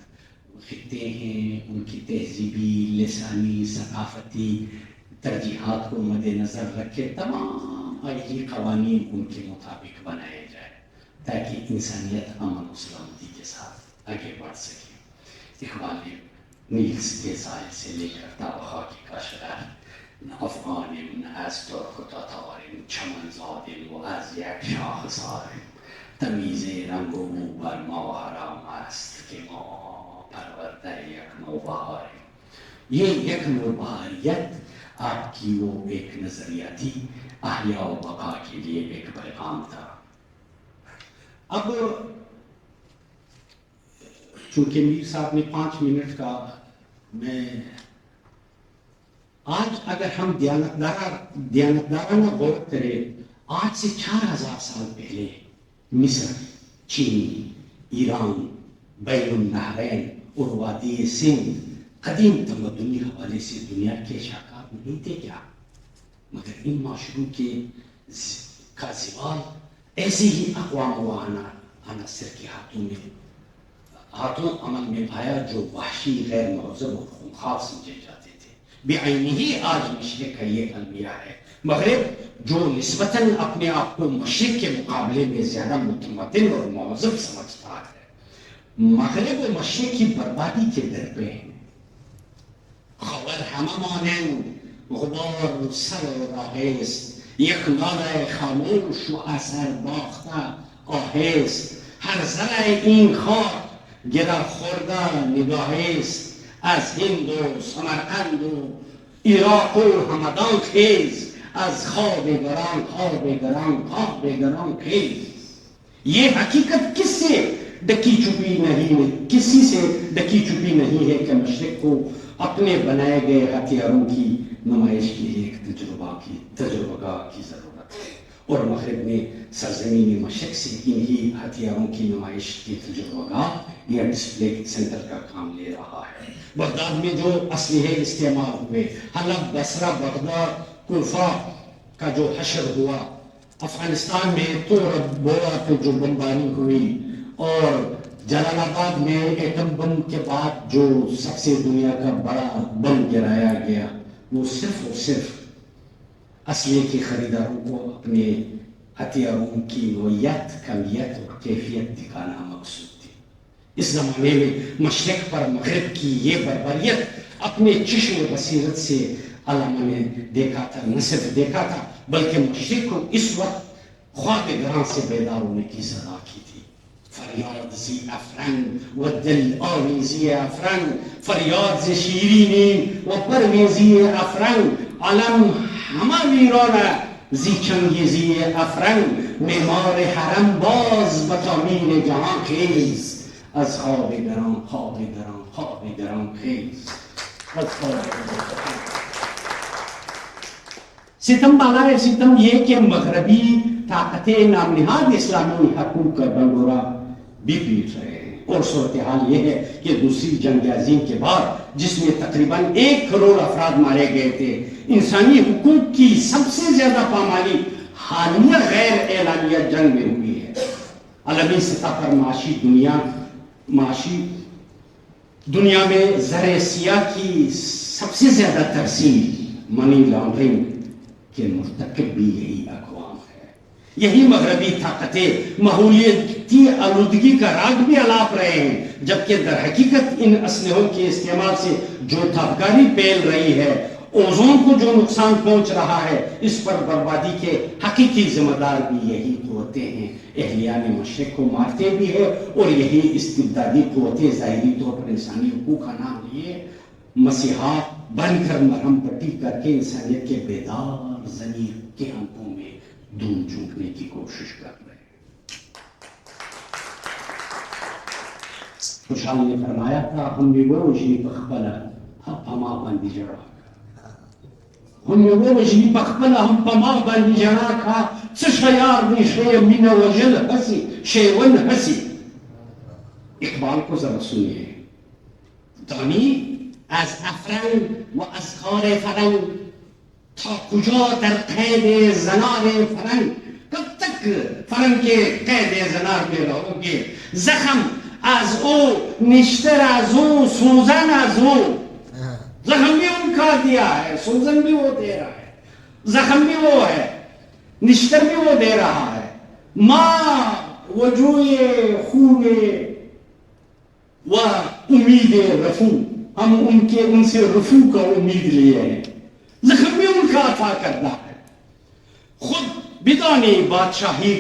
خطے ہیں ان کی تہذیبی لسانی ثقافتی ترجیحات کو مد نظر رکھے تمام آئینی قوانین ان کے مطابق بنائے جائے تاکہ انسانیت امن و سلامتی کے ساتھ آگے بڑھ سکے. اقبال نے نیلس کے ساحل سے لے کر تابخا کی کاشغر افغان استر خطاطار چمن زاد و از یک شاخسار تمیز رنگ و بو بر ما حرام است که ما پرورده یک نوبهار. یہ یک نوبہاریت آپ کی وہ ایک نظریہ تھی, احیاء و بقا کے لیے ایک پیغام تھا. اب چونکہ میر صاحب نے 5 منٹ کا, میں آج اگر ہم دیانتدارانہ غور کریں, آج سے 4000 سال پہلے مصر, چین, ایران, بین النہرین اور وادی سندھ قدیم تمدنی حوالے سے دنیا کے شاہکار نہیں تھے کیا؟ مگر ان معاشروں کا زوال ایسے ہی اقوام و عناصر کے ہاتھوں عمل میں آیا جو وحشی, غیر مہذب اور خونخوار سمجھے جاتے تھے. بعینہ آج مشرق کا یہ المیہ ہے. مغرب جو نسبتاً اپنے آپ کو مشرق کے مقابلے میں زیادہ متمدن اور مہذب سمجھتا ہے, مغرب و مشرق کی بربادی کے در پہ ہیں. خبر همه مانند غبار سر راهست, یک ناله خاموش و اثر باخته آهست. هر زرع این خاک گره خورده نگاهست, از هند و سمرقند و عراق و همدان خیز, از خواب گران خیز. یہ حقیقت کس سے ڈکی چھپی نہیں ہے, کسی سے ڈکی چھپی نہیں ہے کہ مشرق کو اپنے بنائے گئے ہتھیاروں کی نمائش کے لیے ایک تجربہ گاہ کی ضرورت ہے, اور مغرب نے سرزمین مشرق سے انہی ہتھیاروں کی نمائش کی تجربہ گاہ یا ڈسپلے سینٹر کا کام لے رہا ہے. بغداد میں جو اسلحے استعمال ہوئے, حلب, بصرہ, بغداد, کوفہ کا جو حشر ہوا, افغانستان میں تورب بورا پہ جو بمباری ہوئی, اور جلال آباد میں ایٹم بم کے بعد جو سب سے دنیا کا بڑا بم گرایا گیا, وہ صرف اور صرف اسلحے کے خریداروں کو اپنے ہتھیاروں کی نوعیت, کمیت اور کیفیت دکھانا مقصود تھی. اس زمانے میں مشرق پر مغرب کی یہ بربریت اپنے چشم بصیرت سے علامہ نے دیکھا تھا, نہ صرف دیکھا تھا بلکہ مشرق کو اس وقت خواب گراں سے بیدار ہونے کی صدا کی تھی. فریاد زی افرنگ و دل آویزی افرنگ, فریاد ز شیرینی و پرویزی افرنگ, علم همه ویرانه زی چنگیزی افرنگ, معمار حرم باز به تعمیر جهان خیز, از خواب گران خواب گران خواب گران خیز از خواب گران. ستم بالا ہے، ستم یہ کہ مغربی طاقتیں نام نہاد اسلامی حقوق کا ڈنڈورا بھی پیٹ رہے ہیں، اور صورتحال یہ ہے کہ دوسری جنگ عظیم کے بعد جس میں تقریباً 1 کروڑ افراد مارے گئے تھے، انسانی حقوق کی سب سے زیادہ پامالی حالیہ غیر اعلانیہ جنگ میں ہوئی ہے۔ عالمی سطح پر معاشی دنیا میں زر سیاہ کی سب سے زیادہ ترسیل منی لانڈرنگ کے مرتکب بھی یہی اقوام ہے۔ یہی مغربی طاقتیں ماحولیاتی آلودگی کا راگ بھی الاپ رہے ہیں، جبکہ در حقیقت ان اسلحوں کے استعمال سے جو تابکاری پھیل رہی ہے، اوزون کو جو نقصان پہنچ رہا ہے، اس پر بربادی کے حقیقی ذمہ دار بھی یہی قوتیں ہیں۔ اہلیان مشرق کو مارتے بھی ہے، اور یہی استبدادی قوتیں ظاہری طور پر انسانی حقوق کا نام لیے مسیحات بن کر مرہم پٹی کر کے انسانیت کے بیدار ضمیر کے آنکھوں میں دھون چونکنے کی کوشش کر رہے ہیں۔ خوشحال نے فرمایا تھا، ہم بھی وہ وجنی پخبلا ہما بندی جڑا ہم وہ وجنی پخبلا ہم پما بندی جڑا کھا چشیار نی شے من وجل ہسی شیون ہسی۔ اقبال کو ذرا سنیے، دانی از افرنگ و از کار فرنگ تا کجا در قید زنار فرنگ، کب تک فرنگ کے قید زنار میں رہو گے؟ زخم از او نشتر از او سوزن از او، زخم بھی ان کا دیا ہے، سوزن بھی وہ دے رہا ہے، زخم بھی وہ ہے، نشتر بھی وہ دے رہا ہے۔ ماں وجوہ خون و امید رفو، ہم ان سے رفو کا امید لیے ہیں، زخم بھی ان کا عطا کرنا ہے۔ خود بدانی بادشاہی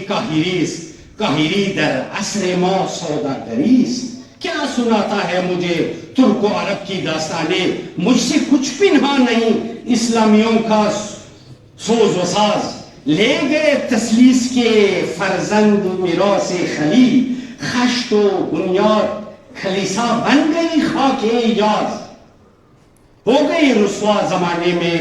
کاہری در عصر ما سوداگریس، کیا سناتا ہے مجھے ترک و عرب کی داستانیں، مجھ سے کچھ پنہا نہیں اسلامیوں کا سوز و ساز۔ لے گئے تسلیس کے فرزند میراث خلیل، خشت و بنیاد کلیسا بن گئی خاک ایجاز، ہو گئی رسوا زمانے میں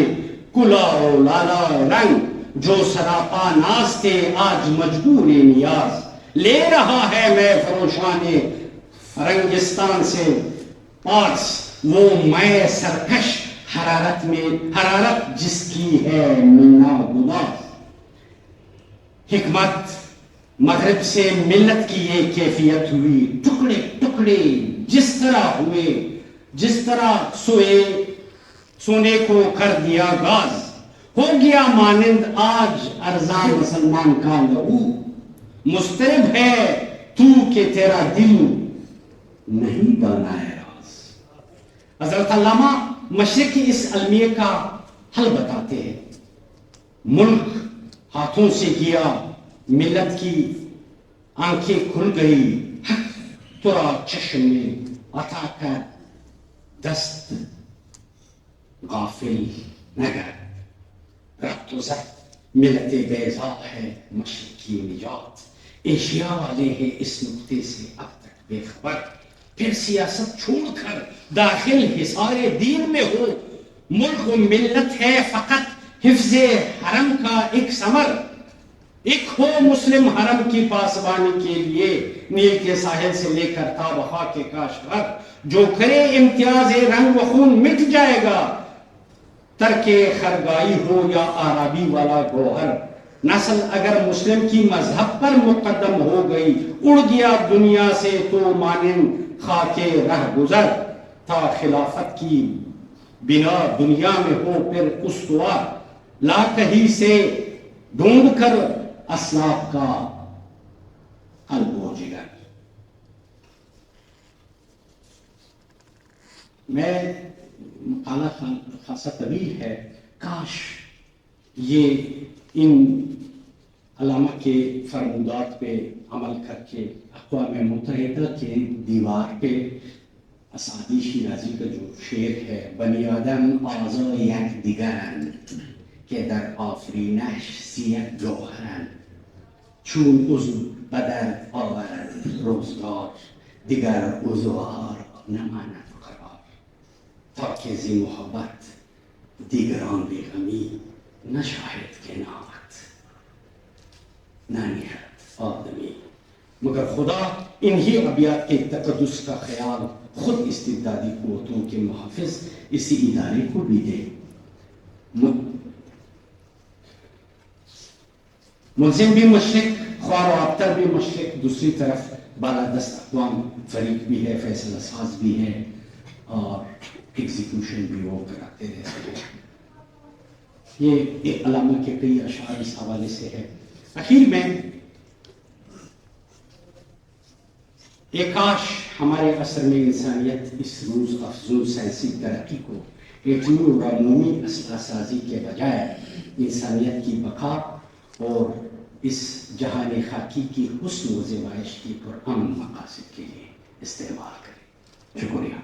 کلا و لالا رنگ، جو سراپا ناز تھے آج مجبور نیاز۔ لے رہا ہے میں فروشان فرنگستان سے پارس، وہ میں سرکش حرارت جس کی ہے مینا گداز۔ حکمت مغرب سے ملت کی یہ کیفیت ہوئی، ٹکڑے ٹکڑے جس طرح ہوئے، جس طرح سونے کو کر دیا گاز، ہو گیا مانند آج ارزاں مسلمان کا لہو، مضطرب ہے تو کہ تیرا دل نہیں دانا ہے راز۔ حضرت علامہ مشرق کی اس المیہ کا حل بتاتے ہیں، ملک ہاتھوں سے گیا، ملت کی آنکھیں کھل گئی، حق ترا چشم میں عطا کر دست غافل نگر، ربط و ضبط ملت بیضا ہے مشرق کی نجات۔ ایشیا والے ہیں اس نقطے سے اب تک بے خبر، پھر سیاست چھوڑ کر داخل حصار دین میں ہو، ملک و ملت ہے فقط حفظ حرم کا ایک ثمر، ایک ہو مسلم حرم کی پاسبانی کے لیے، نیل کے ساحل سے لے کر تا بخا کے کاشغر، جو کرے امتیاز رنگ و خون مٹ جائے گا، ترک خرگائی ہو یا آرابی والا گوہر۔ نسل اگر مسلم کی مذہب پر مقدم ہو گئی، اڑ گیا دنیا سے تو مانند خاک رہ گزر، تا خلافت کی بنا دنیا میں ہو پھر استوار، لا کہیں سے ڈھونڈ کر اسلاف کا قلب و جگر۔ میں مقالہ خاصا طویل ہے، کاش یہ ان علامہ کے فرمودات پہ عمل کر کے اقوام متحدہ کے دیوار پہ اسعدی شیرازی کا جو شعر ہے، بنی آدم اعضا یک دیگرند که در آفرینش سیه جوهرند، چون عضو بدل آورد روزگار دیگر عذوار نماند قرار، تا که زی محبت دیگران بی غمی نشاهد کنایت ننهد آدمی. مگر خدا انہی ابیات کے تقدس کا خیال خود استبدادی قوتوں کے محافظ اسی ادارے کو بھی دے. ملزم بھی مشرق، خوار و ابتر بھی مشرق، دوسری طرف بالادست اقوام فریق بھی ہے، فیصلہ ساز بھی ہے، اور ایگزیکیوشن بھی وہ کراتے رہتے ہیں. یہ ایک علامہ کے کئی اشعار اس حوالے سے ہے. اخیر میں ایک کاش ہمارے عصر میں انسانیت اس روز افزون سائنسی ترقی کو ایٹمی و عمومی اسلحہ سازی کے بجائے انسانیت کی بقا اور اس جہان خاکی کی حسن و زیبائش کی پرامن مقاصد کے لیے استعمال کرے. شکریہ.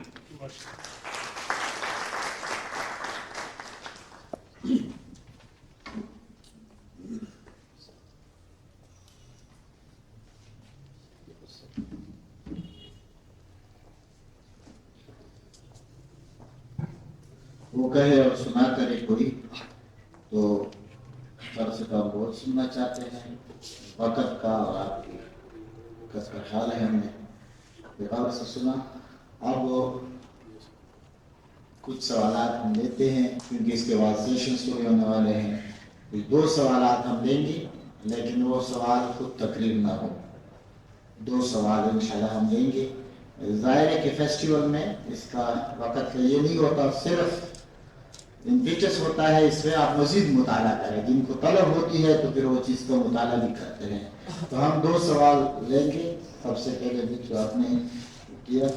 وہ کہے اور سنا کرے کوئی، تو سر سے کام بہت سننا چاہتے ہیں. وقت کا اور آپ کی کس کا خیال ہے، ہم نے بغور سے سنا. اب کچھ سوالات ہم لیتے ہیں کیونکہ اس کے بعد سیشن شروع ہونے والے ہیں. 2 سوالات ہم دیں گے، لیکن وہ سوال خود تقریر نہ ہو. 2 سوال انشاءاللہ ہم دیں گے. ظاہر ہے کہ فیسٹیول میں اس کا وقت یہ نہیں ہوتا، صرف امپیچس ہوتا ہے. اس میں آپ مزید مطالعہ کریں، جن کو طلب ہوتی ہے تو پھر وہ چیز کو مطالعہ بھی کرتے ہیں. تو ہم 2 سوال لیں گے. سب سے پہلے جو آپ نے کیا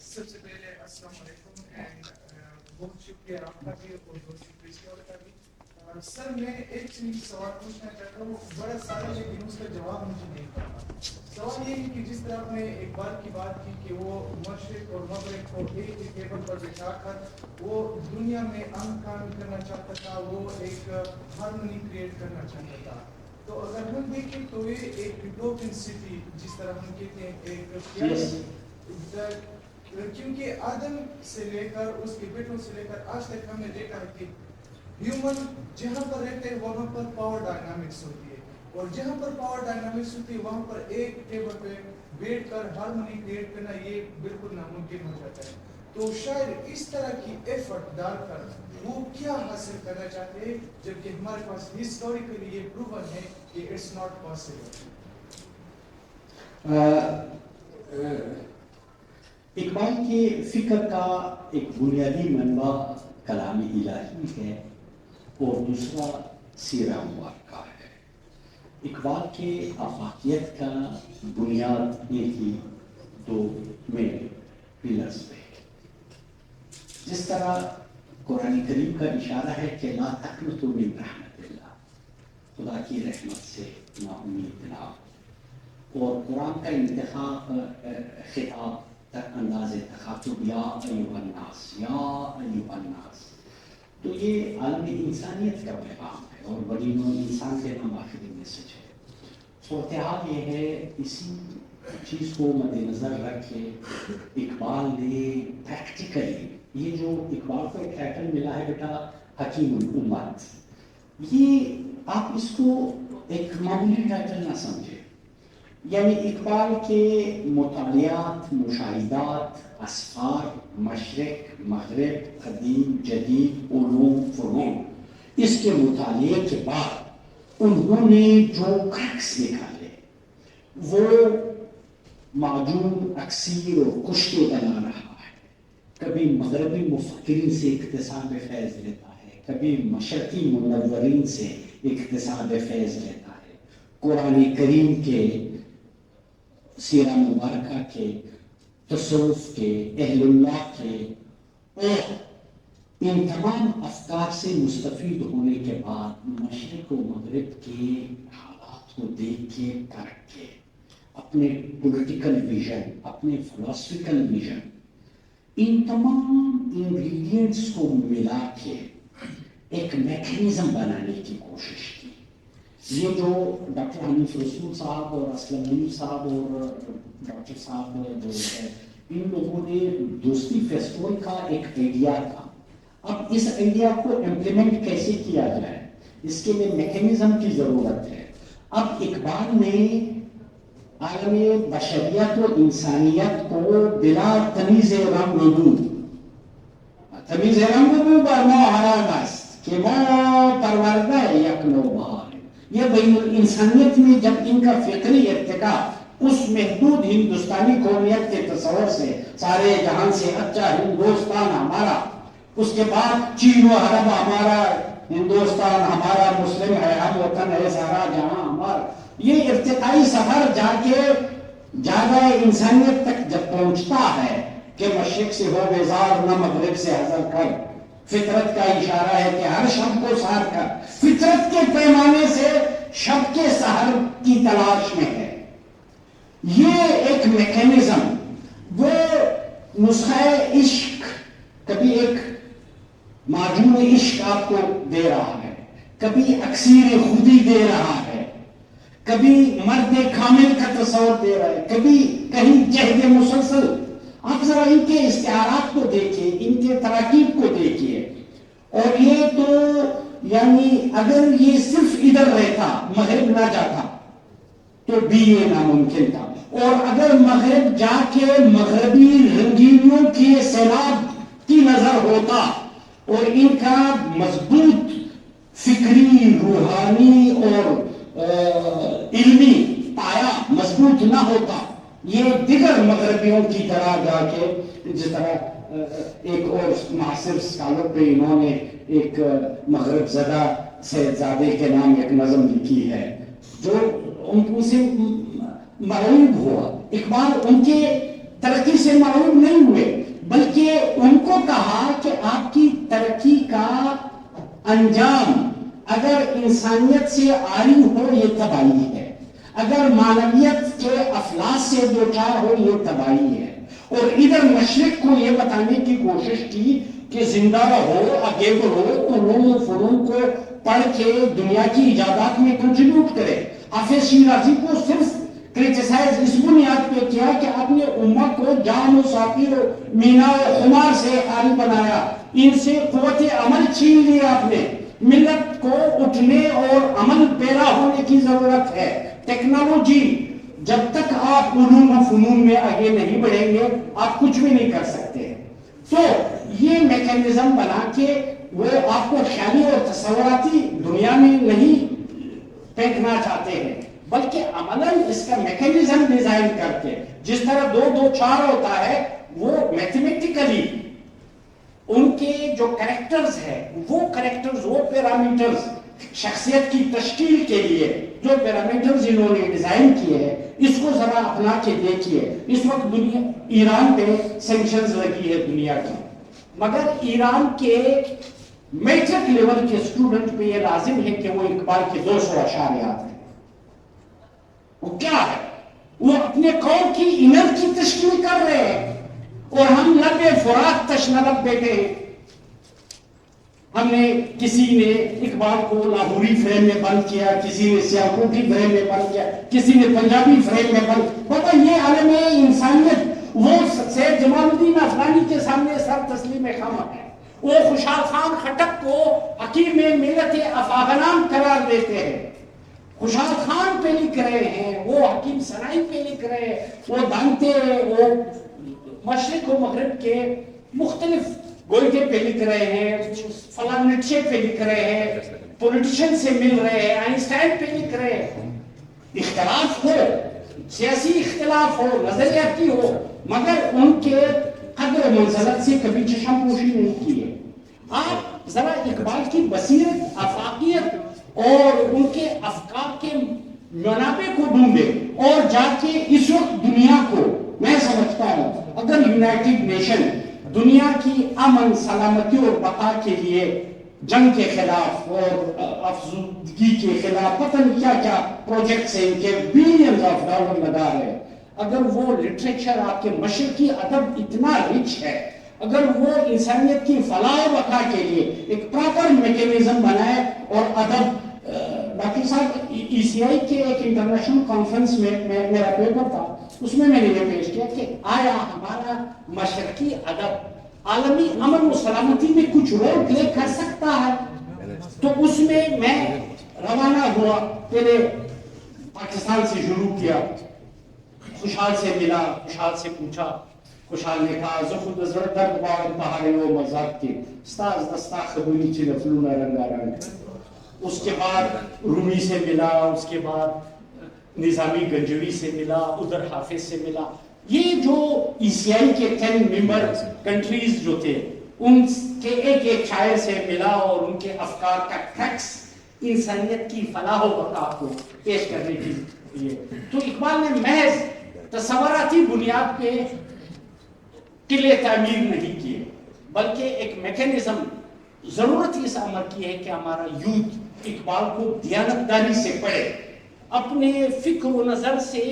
سب سے پہلے السلام علیکم اینڈ بہت شکریہ آپ کا بھی اور دوست پریسیور کا بھی. سر میں ایک چیز سوال پوچھنا چاہتا ہوں، بڑا سارا لیکن اس کا جواب مجھے نہیں پتا. سوال یہ ہے کہ جس طرح آپ نے ایک بار کی بات کی کہ وہ مشرق اور مغرب کو ایک ہی ٹیبل پر بٹھا کر وہ دنیا میں امن قائم کرنا چاہتا تھا، وہ ایک ہارمونی کریٹ کرنا چاہتا تھا. تو اگر ہم دیکھیں تو یہ ایک یوٹوپین سٹی جس طرح ہم کہتے ہیں ایک کیونکہ آدم سے لے کر اس کے بیٹوں سے لے کر آج تک ہم نے دیکھا ہے کہ ہیومن جہاں پر رہتے ہیں وہاں پر پاور ڈائنامکس ہوتی ہے، اور جہاں پر پاور ڈائنامکس ہوتی ہے وہاں پر ایک ٹیبل پہ بیٹھ کر ہارمونی کریٹ کرنا یہ بالکل ناممکن ہو جاتا ہے. تو شاید اس طرح کی ایفرٹ ڈال کر وہ کیا حاصل کرنا چاہتے ہیں، جبکہ ہمارے پاس ہسٹوریکلی یہ پروون ہے کہ اٹس ناٹ پاسبل. اقبال کے فکر کا ایک بنیادی منبع کلام الہی ہے اور دوسرا سیرہ مبارکہ ہے. اقبال کے آفاقیت کا بنیاد یہ ہی 2 مین پلرز پہ. جس طرح قرآن کریم کا اشارہ ہے کہ لا تقنطوا من رحمت اللہ، خدا کی رحمت سے نا امید نہ ہو. اور قرآن کا خطاب تک انداز تخاطب یا ایھا الناس، یا ایھا الناس، تو یہ عالم انسانیت کا پیغام ہے اور بڑی نوع انسان کے نام آخری میسج ہے. صورتحال یہ ہے، اسی چیز کو مد نظر رکھ کے اقبال نے پریکٹیکلی یہ جو اقبال کو ایک ٹائٹل ملا ہے بیٹا حکیم الامت، یہ آپ اس کو ایک معمولی ٹائٹل نہ سمجھیں. یعنی اقبال کے مطالعات، مشاہدات، اسفار، مشرق، مغرب، قدیم، جدید، علوم، فنون، اس کے مطالعے کے بعد انہوں نے جو کرکس نکالے وہ معجون، اکسیر اور کشتے بنا رہا ہے. کبھی مغربی مفکرین سے اقتصاد فیض لیتا ہے، کبھی مشرقی منورین سے اقتصاد فیض لیتا ہے. قرآن کریم کے، سیرہ مبارکہ کے، تصوف کے، اہل اللہ کے، اور ان تمام افکار سے مستفید ہونے کے بعد مشرق و مغرب کے حالات کو دیکھ کے، کر کے، اپنے پولیٹیکل ویژن، اپنے فلاسفیکل ویژن، ان تمام انگریڈینٹس کو ملا کے ایک میکینزم بنانے کی کوشش کی. یہ جو ڈاکٹر حنیف رسول صاحب اور اسلم منیر صاحب اور ڈاکٹر صاحب جو ہے، ان لوگوں نے دوستی فیسٹیول کا ایک آئیڈیا تھا. اب اس آئیڈیا کو امپلیمنٹ کیسے کیا جائے، اس کے لیے میکینزم کی ضرورت ہے. اب اقبال نے عالم بشریت و انسانیت کو بلا تمیز رنگ و تمیز رنگ و بر ما حرام است کہ ما پرورده یک نوبهار. یہ بین الانسانیت میں جب ان کا فکری ارتقا اس محدود ہندوستانی قومیت کے تصور سے سارے جہان سے اچھا ہندوستان ہمارا، اس کے بعد چین و عرب ہمارا، ہندوستان ہمارا، مسلم ہے، ہم وطن ہے، سارا جہاں ہمارا، یہ ارتقائی سفر جا کے جاگہ انسانیت تک جب پہنچتا ہے کہ مشرق سے ہو بیزار نہ مغرب سے حذر کر، فطرت کا اشارہ ہے کہ ہر شب کو سحر کر، فطرت کے پیمانے سے شب کے سحر کی تلاش میں ہے. یہ ایک میکینزم، وہ نسخہ عشق، کبھی ایک معجون عشق آپ کو دے رہا ہے، کبھی اکسیر خودی دے رہا ہے، کبھی مرد کامل کا تصور دے رہا ہے، کبھی کہیں جہد مسلسل. آپ ذرا ان کے استعارات کو دیکھیے، ان کے تراکیب کو دیکھیے. اور یہ تو یعنی اگر یہ صرف ادھر رہتا، مغرب نہ جاتا تو بھی یہ ناممکن تھا. اور اگر مغرب جا کے مغربی رنگینیوں کے سیلاب کی نظر ہوتا اور ان کا مضبوط فکری، روحانی اور علمی پایا مضبوط نہ ہوتا، یہ دیگر مغربیوں کی طرح جا کے، جس طرح ایک اور معاصر اسکالر پہ انہوں نے ایک مغرب زدہ سیدزادے کے نام ایک نظم لکھی ہے جو ان سے مرعوب ہوا. اقبال ان کے ترقی سے مرعوب نہیں ہوئے، بلکہ ان کو کہا کہ آپ کی ترقی کا انجام اگر انسانیت سے عاری ہو یہ تباہی ہے، اگر معنویت کے افلاس سے دوچار ہو یہ تباہی ہے. اور ادھر مشرق کو یہ بتانے کی کوشش کی کہ زندہ رہو، آگے بڑھو، علوم و فنون کو پڑھ کے دنیا کی ایجادات میں کنٹریبیوٹ کرے. حافظ شیرازی کو صرف کرٹیسائز اس بنیاد پہ کیا کہ آپ نے امت کو جام و ساقی و مینا و خمار سے خالی بنایا، ان سے قوت عمل چھین لی آپ نے. ملت کو اٹھنے اور عمل پیرا ہونے کی ضرورت ہے. ٹیکنالوجی، جب تک آپ علوم و فنون میں آگے نہیں بڑھیں گے آپ کچھ بھی نہیں کر سکتے. تو یہ میکینزم بنا کے وہ آپ کو خیالی اور تصوراتی دنیا میں نہیں پھینکنا چاہتے ہیں، بلکہ عملاً اس کا میکینزم ڈیزائن کر کے، جس طرح 2 2 4 ہوتا ہے، وہ میتھمیٹیکلی ان کے جو کریکٹرز ہیں، وہ کریکٹرز، وہ پیرامیٹرز شخصیت کی تشکیل کے لیے جو پیرامیٹرز انہوں نے ڈیزائن کیے ہیں، اس کو ذرا اپنا کے دیکھیے. اس وقت دنیا ایران پہ سینکشنز لگی ہے دنیا کی، مگر ایران کے میٹرک لیول کے اسٹوڈنٹ پہ یہ لازم ہے کہ وہ اقبال کے 200 اشعاریات ہیں. وہ کیا ہے؟ وہ اپنے قوم کی انر کی تشکیل کر رہے ہیں، اور ہم لب فرات تشنلب بیٹھے ہیں. ہم نے کسی نے اقبال کو لاہوری فریم میں بند کیا، کسی نے سیاکوٹی فریم میں بند کیا، کسی نے پنجابی فریم میں بند. پتہ یہ عالم انسانیت وہ سید جمال الدین افغانی کے سامنے سر تسلیم خم ہے. وہ خوشحال خان خٹک کو حکیم ملت افغانان قرار دیتے ہیں. خوشحال خان پہ لکھ رہے ہیں، وہ حکیم سنائی پہ لکھ رہے ہیں، وہ دانتے، وہ مشرق و مغرب کے مختلف گوئٹے پہ لکھ رہے ہیں، فلاں نیٹشے پہ لکھ رہے ہیں، پولیٹیشن سے مل رہے ہیں، آئنسٹائن پہ لکھ رہے ہیں. اختلاف ہو، سیاسی اختلاف ہو، نظریاتی ہو، مگر ان کے قدر منزلت سے کبھی چشم پوشی نہیں کی ہے. آپ ذرا اقبال کی بصیرت، افاقیت اور ان کے افکار کے منابع کو ڈھونڈیں اور جا کے اس وقت دنیا کو، میں سمجھتا ہوں اگر یونائٹڈ نیشن دنیا کی امن، سلامتی اور بقا کے لیے جنگ کے خلاف اور افزودگی کے خلاف پتہ نہیں کیا کیا پروجیکٹس ہیں ان کے بلینز آف ڈالر لگا رہے ہیں. اگر وہ لٹریچر آپ کے مشرقی ادب اتنا رچ ہے, اگر وہ انسانیت کی فلاح و بقا کے لیے ایک پراپر میکینزم بنائے اور ادب. ڈاکٹر صاحب ای سی آئی کے ایک انٹرنیشنل کانفرنس میں میرا پیپر تھا, اس میں نے یہ پیش کیا کہ آیا ہمارا مشرقی ادب عالمی امن و سلامتی میں کچھ رول پلے کر سکتا ہے. تو اس میں روانہ ہوا, پہلے پاکستان سے شروع کیا, خوشحال سے ملا, خوشحال سے پوچھا, خوشحال نے کہا زخود درد باور پہاڑی و مزاد کی استاز دستا خبری چی نفلون رنگا رنگ. اس کے بعد رومی سے ملا, اس کے بعد نظامی گنجوی سے ملا, ادھر حافظ سے ملا. یہ جو ای سی آئی کے 10 ممبر کنٹریز جو تھے ان کے ایک ایک شاعر سے ملا اور ان کے افکار کا ٹیکس انسانیت کی فلاح و بقا کو پیش کرنے کے لیے. تو اقبال نے محض تصوراتی بنیاد پہ قلعے تعمیر نہیں کیے, بلکہ ایک میکینزم ضرورت اس امر کی ہے کہ ہمارا یوتھ اقبال کو دیانتداری سے پڑھے, اپنے فکر و نظر سے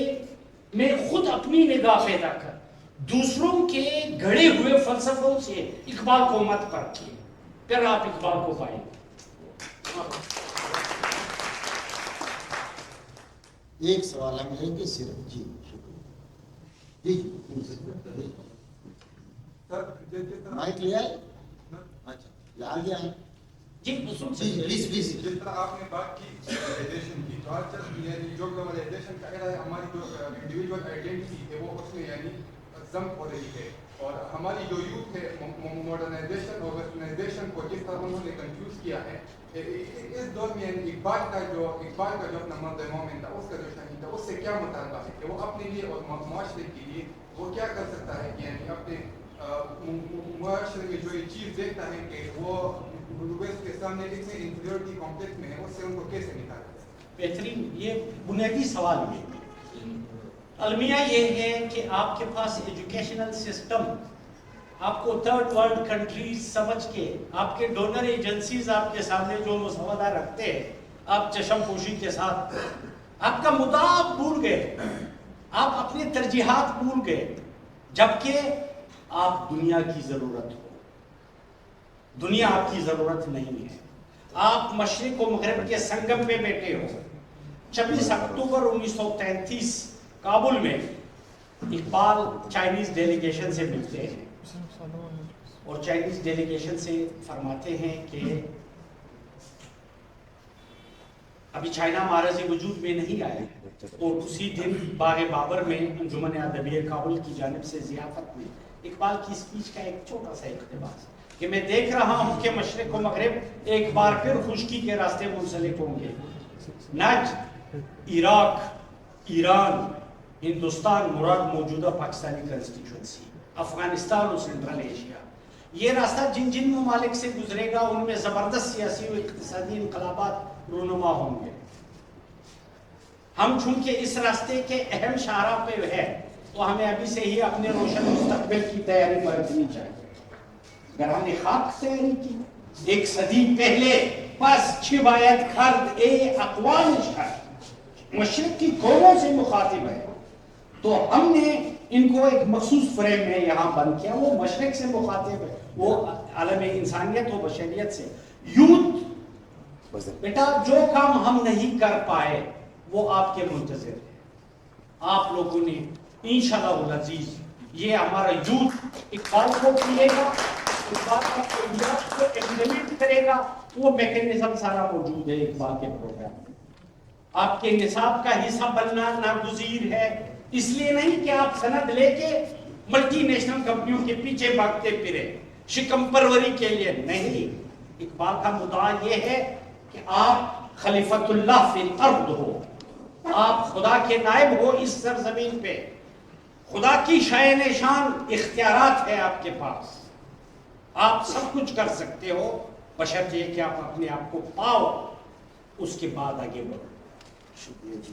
میں خود اپنی نگاہ پیدا کر, دوسروں کے گھڑے ہوئے فلسفوں سے اقبال کو مت پرکھیے, پھر آپ اقبال کو پائیں گے. ایک سوال ہم لیں گے صرف. جی شکریہ. مائک لے آئے. اچھا آگے آئے. جی پلیز پلیز. جس طرح آپ نے بات کی گلوبلائزیشن کی, تو آج کل یعنی جو گلوبلائزیشن کا ہے ہماری جو انڈیویجول آئیڈینٹی ہے وہ اس میں یعنی ضم ہو رہی ہے, اور ہماری جو یوتھ ہے ماڈرنائزیشن اور ویسٹرنائزیشن کو جس طرح انہوں نے کنفیوز کیا ہے, اس دور میں اقبال کا جو اپنا مرد مومن تھا, اس کا جو شہید تھا, اس سے کیا مطالبہ ہے کہ وہ اپنے لیے اور معاشرے کے لیے وہ کیا کر سکتا ہے, یعنی اپنے معاشرے میں جو یہ چیز دیکھتا ہے کہ وہ ویسٹ کے سامنے اتنے انفیریورٹی کمپلیکس میں ہے, اس سے ان کو کیسے نکالا جائے؟ بہترین, یہ بنیادی سوال ہے. المیہ یہ ہے کہ آپ کے پاس ایجوکیشنل سسٹم آپ کو تھرڈ ورلڈ کنٹریز سمجھ کے, آپ کے ڈونر ایجنسیز آپ کے سامنے جو مسودہ رکھتے ہیں, آپ چشم پوشی کے ساتھ آپ کا مدعا آپ بھول گئے, آپ اپنی ترجیحات بھول گئے, جبکہ آپ دنیا کی ضرورت ہو. دنیا آپ کی ضرورت نہیں ہے. آپ مشرق و مغرب کے سنگم پہ بیٹھے ہو. 26 اکتوبر 1933 کابل میں اقبال چائنیز ڈیلیگیشن سے ملتے ہیں اور چائنیز ڈیلیگیشن سے فرماتے ہیں کہ ابھی چائنا معرض وجود میں نہیں آیا, اور اسی دن باغ بابر میں انجمن ادبیہ کابل کی جانب سے ضیافت میں اقبال کی اسپیچ کا ایک چھوٹا سا اقتباس کہ میں دیکھ رہا ہوں کہ مشرق و مغرب ایک بار پھر خشکی کے راستے منسلک ہوں گے. نجد, عراق, ایران, ہندوستان مراد موجودہ پاکستانی کنسٹیچوئنسی, افغانستان اور سنٹرل ایشیا, یہ راستہ جن جن ممالک سے گزرے گا ان میں زبردست سیاسی و اقتصادی انقلابات رونما ہوں گے. ہم چونکہ اس راستے کے اہم شاہراہ پہ ہے تو ہمیں ابھی سے ہی اپنے روشن مستقبل کی تیاری برتنی چاہیے. گران خاک تیاری کی 1 صدی پہلے بس چھبایت خرد اقوام شہر مشرق کی قوموں سے مخاطب ہے, تو ہم نے ان کو ایک مخصوص فریم میں یہاں بند کیا. وہ مشرق سے مخاطب ہے, وہ عالم انسانیت و بشریت سے. یوتھ بیٹا جو کام ہم نہیں کر پائے وہ آپ کے منتظر ہے. آپ لوگوں نے انشاءاللہ العزیز یہ ہمارا یوتھ اقبال کو پیے گا, اقبال کا ایڈیاز کو امپلیمنٹ کرے گا. وہ میکینزم سارا موجود ہے اقبال کے پروگرام میں. آپ کے نصاب کا حصہ بننا ناگزیر ہے, اس لیے نہیں کہ آپ سند لے کے ملٹی نیشنل کمپنیوں کے پیچھے بھاگتے پھرے شکم پروری کے لیے نہیں. اقبال کا مدعا یہ ہے کہ آپ خلیفۃ اللہ فی الارض ہو, آپ خدا کے نائب ہو اس سرزمین پہ. خدا کی شائن شان اختیارات ہے آپ کے پاس, آپ سب کچھ کر سکتے ہو بشرطے کہ آپ اپنے آپ کو پاؤ, اس کے بعد آگے بڑھو. شکریہ جی.